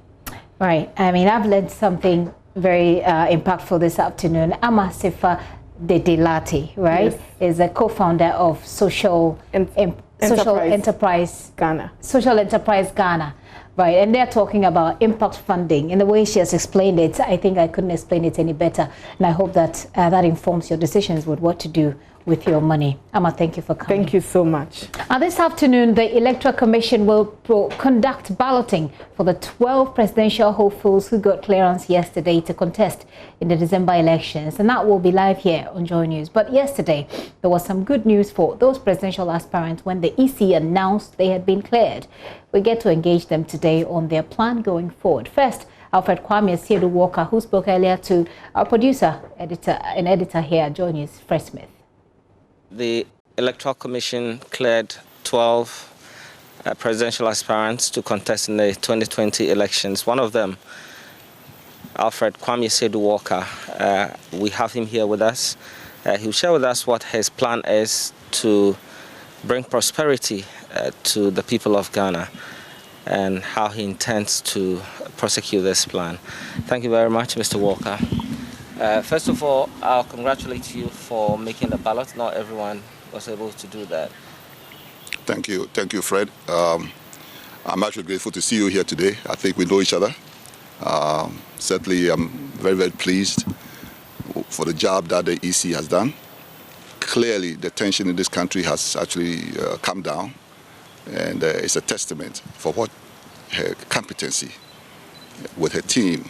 Right. I mean, I've learned something very impactful this afternoon. Ama Sifa Dedelati, right, is a co-founder of Social Enterprise Ghana. Social Enterprise Ghana. Right, and they're talking about impact funding. In the way she has explained it, I think I couldn't explain it any better. And I hope that that informs your decisions with what to do with your money. Amma, thank you for coming. Thank you so much. This afternoon, the Electoral Commission will conduct balloting for the 12 presidential hopefuls who got clearance yesterday to contest in the December elections. And that will be live here on JoyNews. But yesterday, there was some good news for those presidential aspirants when the EC announced they had been cleared. We get to engage them today on their plan going forward. First, Alfred Kwame Asiedu Walker, who spoke earlier to our producer, editor here at JoyNews, Fred Smith. The Electoral Commission cleared 12 presidential aspirants to contest in the 2020 elections. One of them, Alfred Kwame Asiedu Walker, we have him here with us. He'll share with us what his plan is to bring prosperity to the people of Ghana and how he intends to prosecute this plan. Thank you very much, Mr. Walker. First of all, I'll congratulate you for making the ballot. Not everyone was able to do that. Thank you, Fred. I'm actually grateful to see you here today. I think we know each other. Certainly, I'm very, very pleased for the job that the EC has done. Clearly, the tension in this country has actually come down, and it's a testament for what her competency with her team,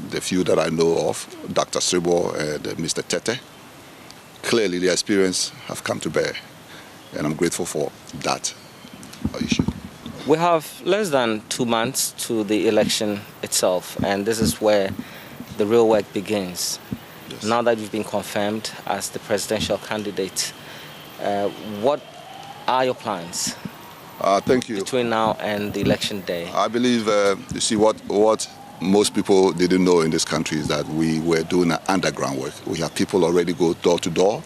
the few that I know of, Dr. Sribo and Mr. Tete, clearly their experience have come to bear, and I'm grateful for that issue. We have less than 2 months to the election itself, and this is where the real work begins. Yes. Now that you've been confirmed as the presidential candidate, what are your plans? Thank you. Between now and the election day? I believe, you see, what most people didn't know in this country is that we were doing underground work. We have people already go door to door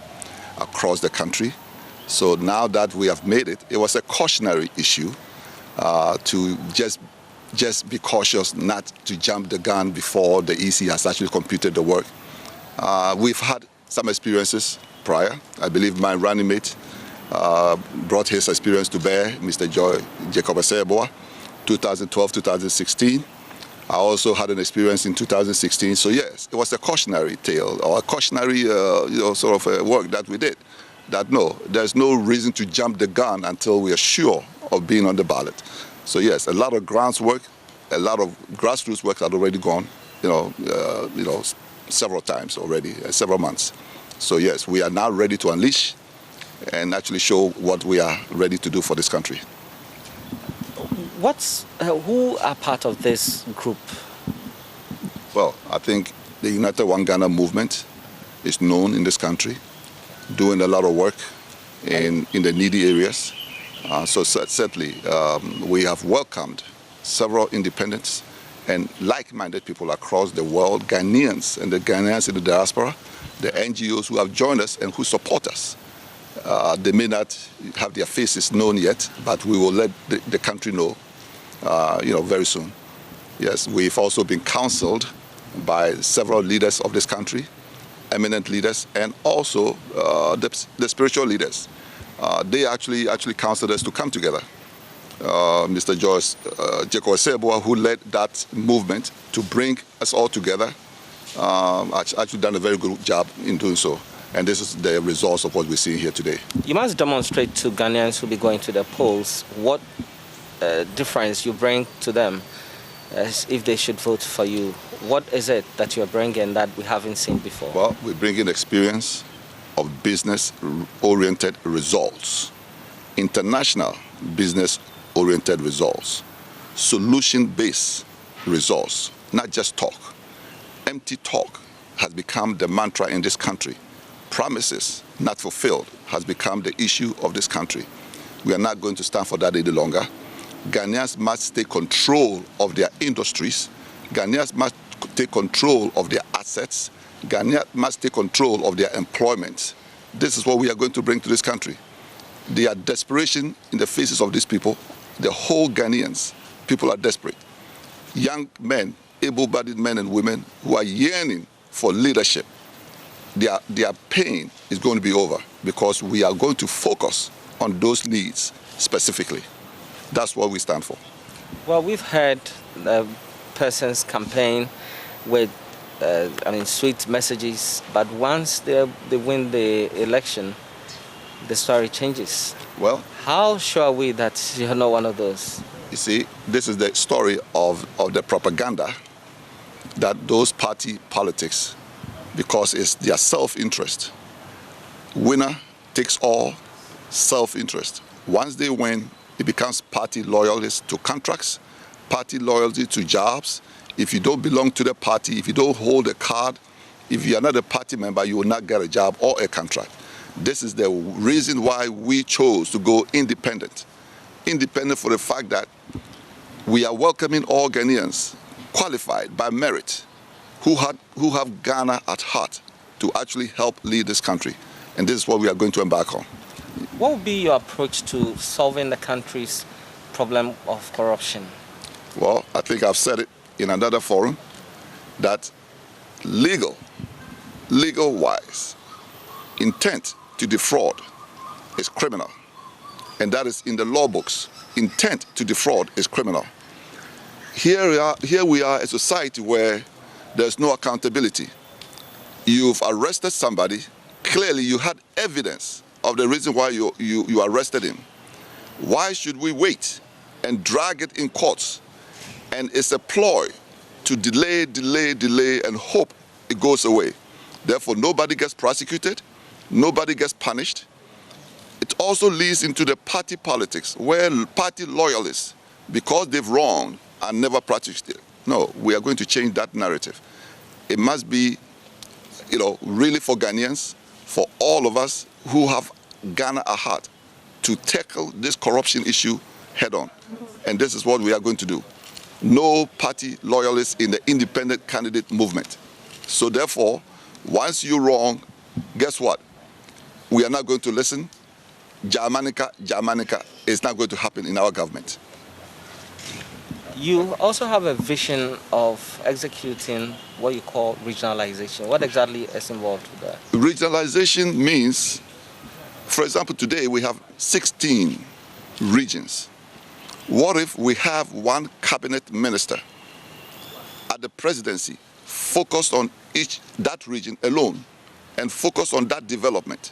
across the country. So now that we have made it, it was a cautionary issue to just be cautious not to jump the gun before the EC has actually completed the work. We've had some experiences prior. I believe my running mate brought his experience to bear, Mr. Jacob Aseboa, 2012, 2016. I also had an experience in 2016. So yes, it was a cautionary tale or a cautionary sort of work that we did. That no, there's no reason to jump the gun until we are sure of being on the ballot. So yes, a lot of grounds work a lot of grassroots work had already gone, several times already, several months. So yes, we are now ready to unleash and actually show what we are ready to do for this country. Who are part of this group? Well, I think the United One Ghana movement is known in this country, doing a lot of work in the needy areas. So certainly we have welcomed several independents and like-minded people across the world, Ghanaians and the Ghanaians in the diaspora, the NGOs who have joined us and who support us. They may not have their faces known yet, but we will let the country know, very soon. Yes, we've also been counseled by several leaders of this country, eminent leaders, and also the spiritual leaders. They actually counseled us to come together. Mr. Jacob Oseboa, who led that movement to bring us all together, actually done a very good job in doing so. And this is the results of what we're seeing here today. You must demonstrate to Ghanaians who will be going to the polls what difference you bring to them as if they should vote for you. What is it that you're bringing that we haven't seen before? Well, we're bringing experience of business-oriented results, international business-oriented results, solution-based results, not just talk. Empty talk has become the mantra in this country. Promises not fulfilled has become the issue of this country. We are not going to stand for that any longer. Ghanaians must take control of their industries. Ghanaians must take control of their assets. Ghanaians must take control of their employment. This is what we are going to bring to this country. There are desperation in the faces of these people. The whole Ghanaians, people are desperate. Young men, able-bodied men and women who are yearning for leadership. Their pain is going to be over because we are going to focus on those needs specifically. That's what we stand for. Well, we've heard persons campaign with, sweet messages, but once they win the election, the story changes. Well, how sure are we that you're not one of those? You see, this is the story of the propaganda that those party politics, because it's their self-interest. Winner takes all, self-interest. Once they win, it becomes party loyalty to contracts, party loyalty to jobs. If you don't belong to the party, if you don't hold a card, if you are not a party member, you will not get a job or a contract. This is the reason why we chose to go independent. Independent for the fact that we are welcoming all Ghanaians qualified by merit who have Ghana at heart to actually help lead this country. And this is what we are going to embark on. What would be your approach to solving the country's problem of corruption? Well, I think I've said it in another forum that legal-wise, intent to defraud is criminal. And that is in the law books. Intent to defraud is criminal. Here we are a society where there's no accountability. You've arrested somebody. Clearly, you had evidence of the reason why you arrested him. Why should we wait and drag it in courts? And it's a ploy to delay, and hope it goes away. Therefore, nobody gets prosecuted. Nobody gets punished. It also leads into the party politics, where party loyalists, because they've wronged, are never prosecuted. No, we are going to change that narrative. It must be, really for Ghanaians, for all of us who have Ghana at heart, to tackle this corruption issue head on. And this is what we are going to do. No party loyalists in the independent candidate movement. So therefore, once you're wrong, guess what? We are not going to listen. Jamanica is not going to happen in our government. You also have a vision of executing what you call regionalization. What exactly is involved with that? Regionalization means, for example, today we have 16 regions. What if we have one cabinet minister at the presidency focused on that region alone and focus on that development?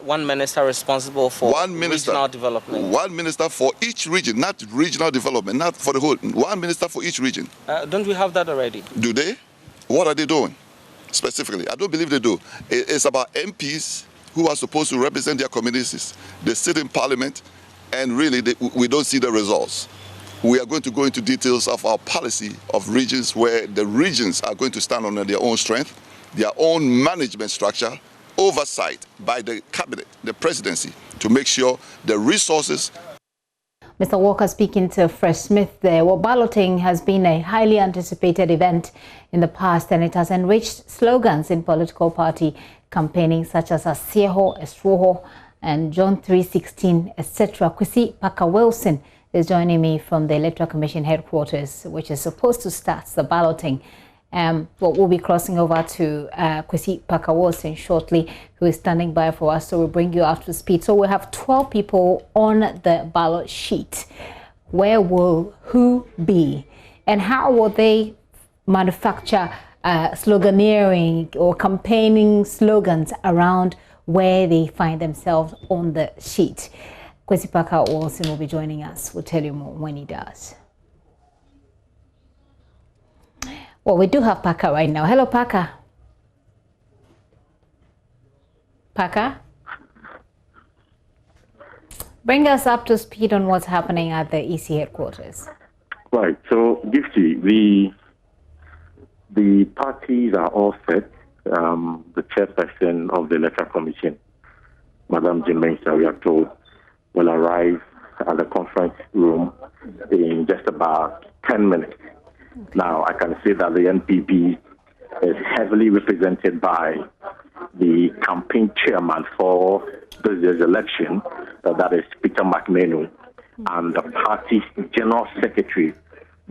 One minister responsible for regional development? One minister for each region, not regional development, not for the whole. One minister for each region. Don't we have that already? Do they? What are they doing specifically? I don't believe they do. It's about MPs who are supposed to represent their communities. They sit in parliament, and really we don't see the results. We are going to go into details of our policy of regions, where the regions are going to stand on their own strength, their own management structure, oversight by the cabinet, the presidency, to make sure the resources. Mr. Walker speaking to Fresh Smith there. Well, balloting has been a highly anticipated event in the past, and it has enriched slogans in political party campaigning such as Asieho, Estroho, and John 3:16, etc. Kwesi Parker Wilson is joining me from the Electoral Commission headquarters, which is supposed to start the balloting. But we'll be crossing over to Kwesi Parker Wilson shortly, who is standing by for us, so we'll bring you up to speed. So we have 12 people on the ballot sheet. Where will who be? And how will they manufacture sloganeering or campaigning slogans around where they find themselves on the sheet? Kwesi Parker Wilson will be joining us. We'll tell you more when he does. Well, we do have Parker right now. Hello, Parker. Parker? Bring us up to speed on what's happening at the EC headquarters. Right. So, Gifty, the parties are all set. The chairperson of the Electoral Commission, Madam Jim Mensah, we are told, will arrive at the conference room in just about 10 minutes. Now, I can say that the NPP is heavily represented by the campaign chairman for this year's election, that is Peter McMenu, and the party's general secretary,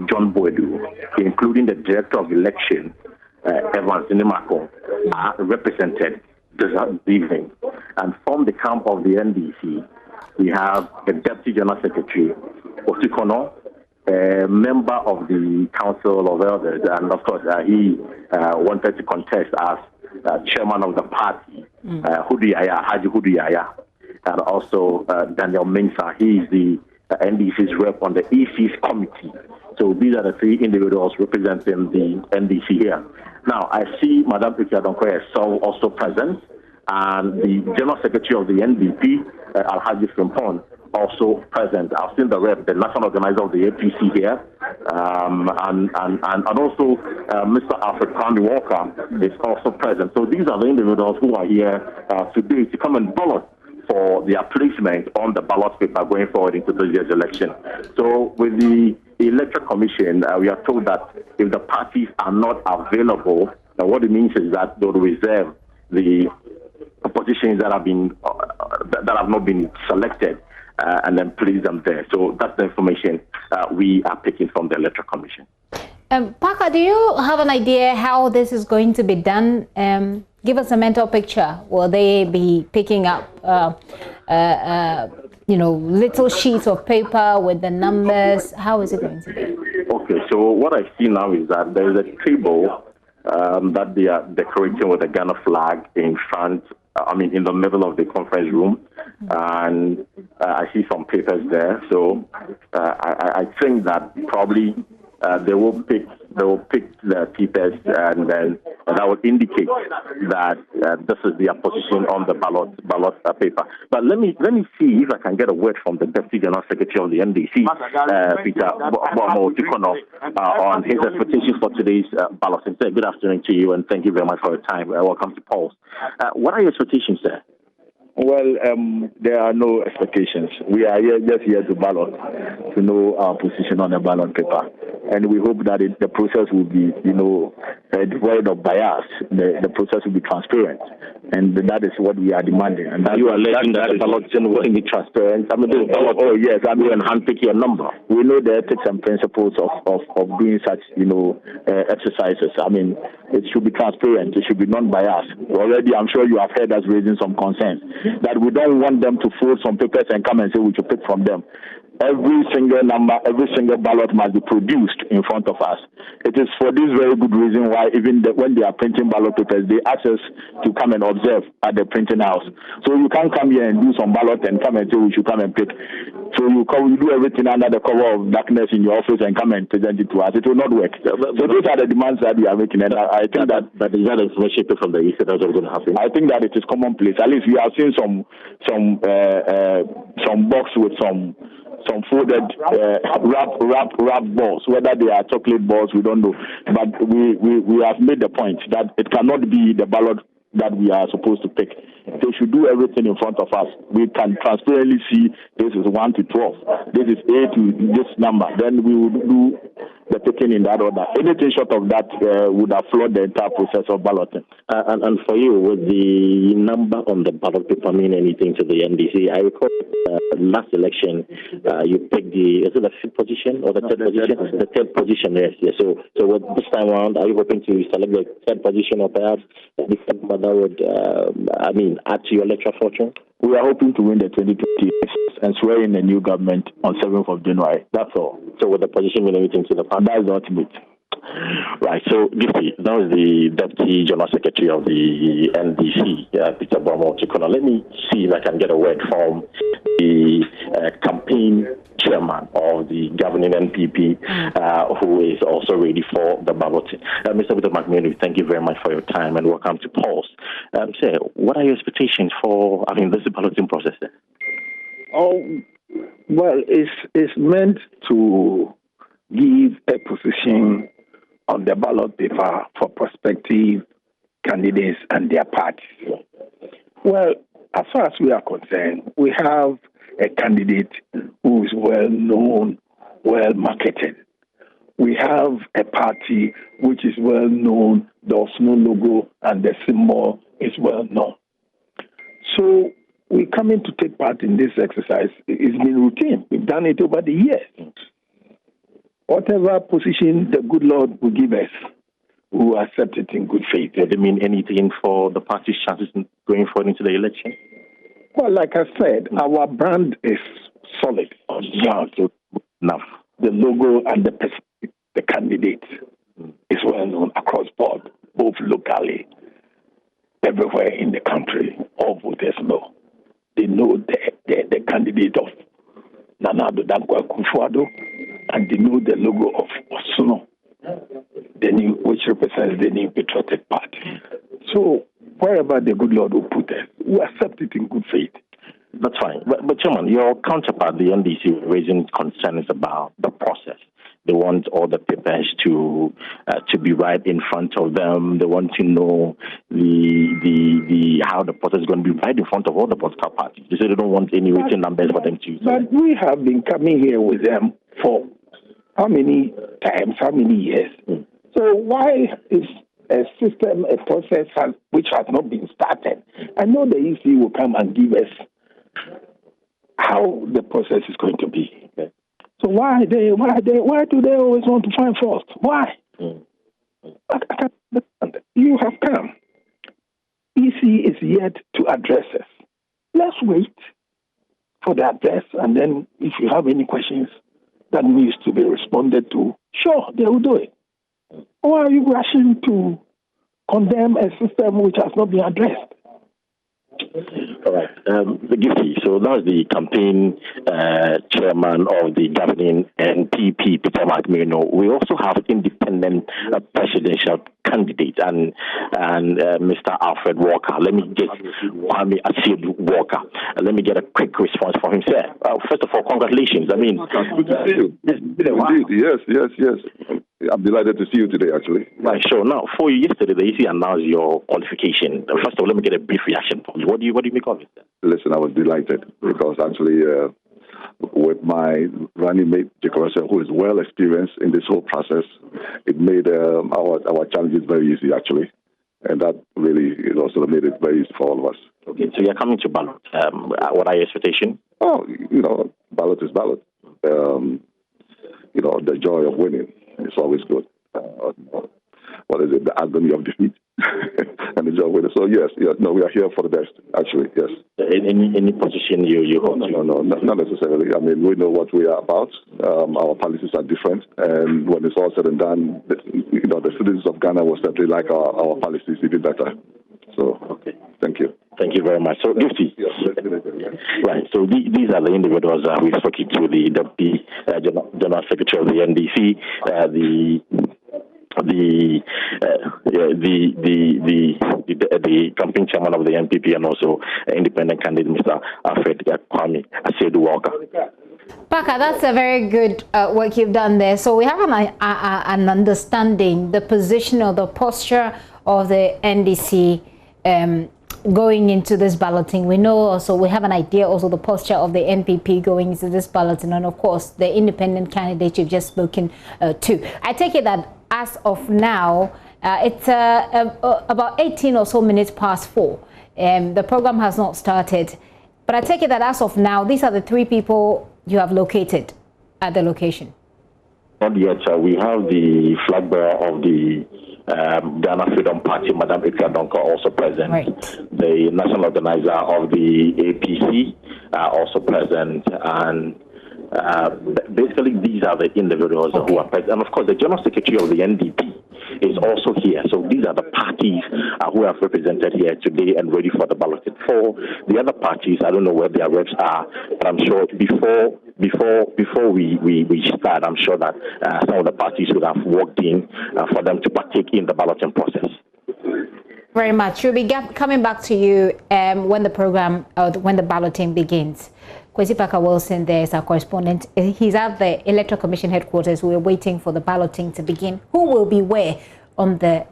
John Boedu, including the director of election, Evans Nimako, are represented this evening. And from the camp of the NDC, we have the deputy general secretary, Osikono, a member of the Council of Elders, and of course he wanted to contest as chairman of the party, Haji Huduyaya, and also Daniel Mensah. He is the NDC's rep on the EC's committee. So these are the three individuals representing the NDC here. Now, I see Madame Ikiadonkwe also present, and the General Secretary of the NDP, Alhaji Frimpong, also present. I've seen the rep, the national organizer of the APC here, and also Mr. Alfred Kwame Walker is also present. So these are the individuals who are here today to come and ballot for their placement on the ballot paper going forward into this year's election. So with the Electoral Commission, we are told that if the parties are not available, what it means is that they will reserve the positions that have been that have not been selected and then place them there. So that's the information we are picking from the Electoral Commission. Parker, do you have an idea how this is going to be done? Give us a mental picture. Will they be picking up, little sheets of paper with the numbers? How is it going to be? Okay, so what I see now is that there is a table that they are decorating with a Ghana flag in front, in the middle of the conference room. And I see some papers there. So I think that probably they will pick the papers, and then that will indicate that this is their position on the ballot paper. But let me see if I can get a word from the Deputy General Secretary of the NDC, Peter Boamo-Tikono, on his expectations for today's balloting. Good afternoon to you, and thank you very much for your time. Welcome to Pulse. What are your expectations there? Well, there are no expectations. We are just here to ballot, to know our position on the ballot paper. And we hope that the process will be, devoid of bias. The process will be transparent. And that is what we are demanding. And you are alleging that the ballot will be transparent? Yes. And handpick your number. We know the ethics and principles of doing such, exercises. It should be transparent. It should be non-biased. Already, I'm sure you have heard us raising some concerns that we don't want them to fold some papers and come and say we should pick from them. every single number, every single ballot must be produced in front of us. It is for this very good reason why even when they are printing ballot papers, they ask us to come and observe at the printing house. So you can't come here and do some ballot and come and say we should come and pick. So you do everything under the cover of darkness in your office and come and present it to us. It will not work. So those are the demands that we are making, and I think that is that information from the EC that's going to happen. I think that it is commonplace. At least we have seen some box with some folded wrap balls. Whether they are chocolate balls, we don't know. But we have made the point that it cannot be the ballot that we are supposed to pick. They should do everything in front of us. We can transparently see this is 1 to 12. This is A to this number. Then we will do the picking in that order. Anything short of that would have flawed the entire process of balloting. And for you, would the number on the ballot paper mean anything to the NDC? I recall last election, you picked is it the fifth position or the third position? The third position, yes. So this time around, are you hoping to select the third position or perhaps the number that would, add to your electoral fortune? We are hoping to win the 2020 elections and swear in a new government on 7th of January. That's all. So would the position mean anything to the party? That is the ultimate. Right. So, Gifty, that was the Deputy General Secretary of the NDC, Peter Bomo Chikono. Let me see if I can get a word from the campaign chairman of the governing NPP, who is also ready for the balloting. Mr. Peter McMahon, thank you very much for your time and welcome to Pulse. Sir, what are your expectations for this balloting process? Well, it's meant to give a position on the ballot paper for prospective candidates and their parties. Well, as far as we are concerned, we have a candidate who is well known, well marketed. We have a party which is well known, the Osmo logo and the symbol is well known. So we come in to take part in this exercise. It's been routine. We've done it over the years. Whatever position the good Lord will give us, we will accept it in good faith. Does it mean anything for the party's chances going forward into the election? Well, like I said, our brand is solid. Enough. The logo and the candidate is well known across board, both locally, everywhere in the country. All voters know. They know the candidate of Nana Addo Dankwa Akufo-Addo, and they know the logo of Osono, which represents the New Patriotic Party. So wherever the good Lord will put us, we accept it in good faith. That's fine. But Chairman, your counterpart, the NDC, raising concerns about the process. They want all the papers to be right in front of them. They want to know how the process is going to be right in front of all the political parties. They say they don't want any written numbers for them to use. But we have been coming here with them for how many times, how many years? So why is a system, a process which has not been started? I know the EC will come and give us how the process is going to be. So why do they always want to find fault? Why? You have come. EC is yet to address us. Let's wait for the address, and then if you have any questions that needs to be responded to, sure, they will do it. Or are you rushing to condemn a system which has not been addressed? All right. Gifty, so that was the campaign chairman of the governing NPP, Peter McMahon. We also have independent presidential candidate and Mr. Alfred Walker. Let me get Kwame Asiadu Walker. Let me get a quick response from him, sir. First of all, congratulations. I mean, good to see you. Indeed, yes. I'm delighted to see you today, actually. Right, sure. Now, for you yesterday, the EC announced your qualification. First of all, let me get a brief reaction from you. What do you make of it? Listen, I was delighted because actually, with my running mate, Jacob, who is well experienced in this whole process, it made our challenges very easy, actually. And that really sort of made it very easy for all of us. Okay, so you're coming to ballot. What are your expectations? Oh, ballot is ballot. The joy of winning is always good. What the agony of defeat and the joy with it. So yes, no, we are here for the best. Actually, yes. Any position you hold? No, not necessarily. I mean, we know what we are about. Our policies are different, and when it's all said and done, the citizens of Ghana will certainly like our policies even better. So, okay, thank you. Thank you very much. So, Gifty. Right. So these are the individuals we've spoken to: the Deputy General Secretary of the NDC, the campaign chairman of the NPP, and also independent candidate Mr. Alfred Kwame Walker. Parker, that's a very good work you've done there. So we have an understanding, the position or the posture of the NDC going into this balloting. We know also, we have an idea also the posture of the NPP going into this balloting, and of course the independent candidate you've just spoken to. I take it that as of now, it's about 18 or so minutes past 4. The program has not started, but I take it that as of now, these are the 3 people you have located at the location. Not yet. We have the flag bearer of the Ghana Freedom Party, Madam Ikea Donko, also present. Right. The national organizer of the APC also present, and basically these are the individuals who are present. And of course, the General Secretary of the NDP is also here. So these are the parties who have represented here today and ready for the balloting. For the other parties, I don't know where their reps are, but I'm sure before we start, I'm sure that some of the parties would have walked in for them to partake in the balloting process. Very much. We'll be coming back to you when the program, when the balloting begins. Kwesi Parker Wilson there is our correspondent. He's at the Electoral Commission headquarters. We're waiting for the balloting to begin. Who will be where on the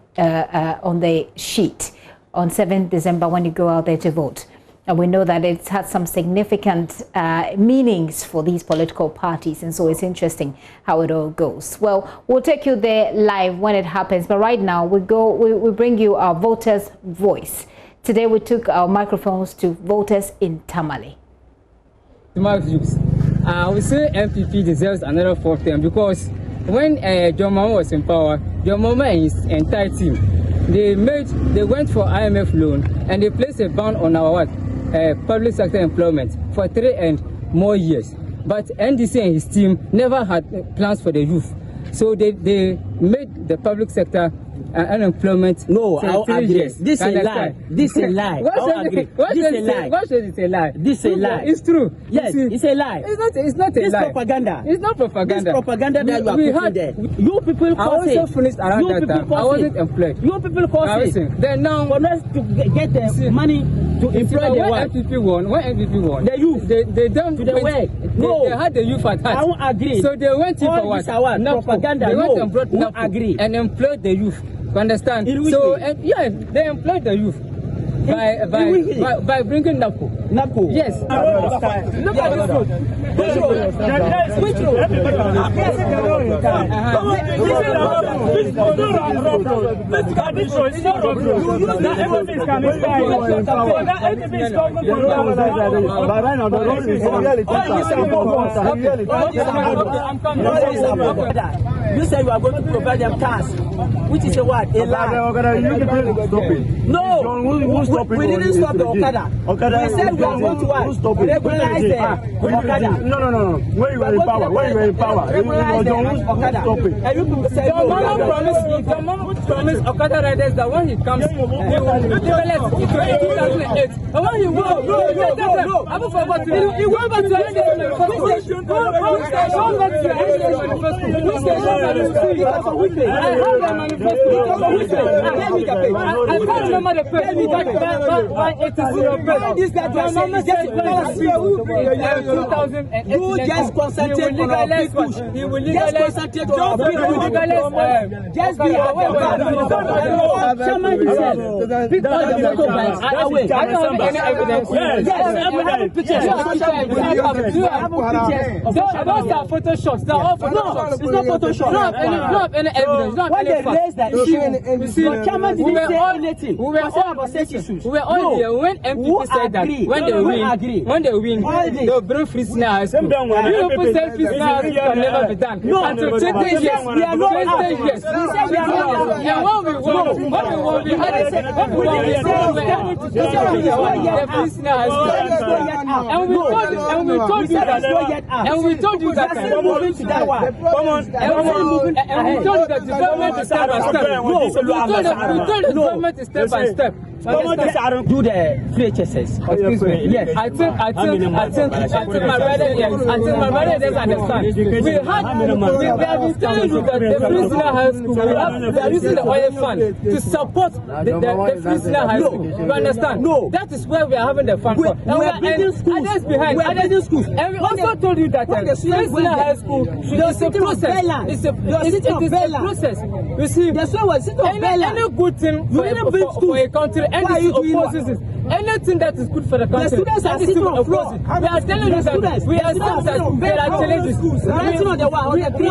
sheet on 7th December when you go out there to vote? And we know that it's had some significant meanings for these political parties, and so it's interesting how it all goes. Well, we'll take you there live when it happens, but right now we bring you our voters' voice. Today we took our microphones to voters in Tamale. To my views, I would say MPP deserves another 4th term, because when John Mahama was in power, John Mahama and his entire team, they went for IMF loan and they placed a ban on our public sector employment for 3 and more years. But NDC and his team never had plans for the youth, so they made the public sector unemployment. No, I'll agree. This is a lie. This is a lie. I'll agree. This is a lie. What says it's a lie? This is a lie. It's true. Yes, it's a lie. It's not a lie. It's propaganda. It's not propaganda. This propaganda that you are putting there. You people cause it. I also finished around that time. I wasn't employed. You people cause it. Then now, for us to get the money to employ the what? When NPP won, the youth, they don't to the way. No, they had the youth at heart. I won't agree. So they went in for what? Propaganda. They went and brought agree and employed the youth. You understand? So yeah, they employed the youth by bringing NAPO. NAPO. Yes. Look at this road. Which road? Which road? You say you are going to provide them cars, which is a what? A lie. No, we didn't stop the Okada. We said we are going to what? Regularize the Okada. No. When you were in power, regularize the Okada. And you say the mama promised Okada riders that when he comes, he will develop in 2008. And when he will, I forgot to he went back to the station. Go back to the station. I have the manifesto. I can't remember the page. This guy you just concentrate on our people. He will legalize. Just concentrate on our people. Just be Chairman himself. Pick all the motorbikes away. I don't have any evidence. Yes, we have pictures. Those are photoshops. They are all photoshops. It's not photoshops. You don't have any evidence. When they raised that issue, your chairman didn't say anything. We were all here when MPP said that when they win, they'll bring free snares. You people say free snares can never be done. Until 20 years. We are not 20 years. we told you that the government is step by step. We told the government is step by step. Do the VHSs. Yes, I think my brother doesn't understand. We have been telling you that the Prisoner High School, we are using the oil fund to support the Prisoner High School. You understand? No. That is where we are having the fund for. And we are building schools. Others behind. We are building schools. And we also told you that Prisoner High School is a process. It's a process. You see, any good thing for a country, anything opposes it. Anything that is good for the country, the students are sitting on the floor. We are telling you that we accept that there are challenges. We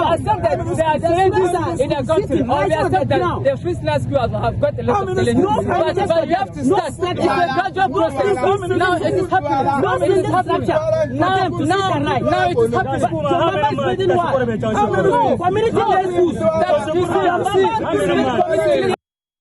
accept that there are challenges in the country. Or we accept that the Prisoner schools have got a lot of challenges. But you have to start. It's a gradual process. Now it is happening. Now it is happening. Now it is happening. Community schools.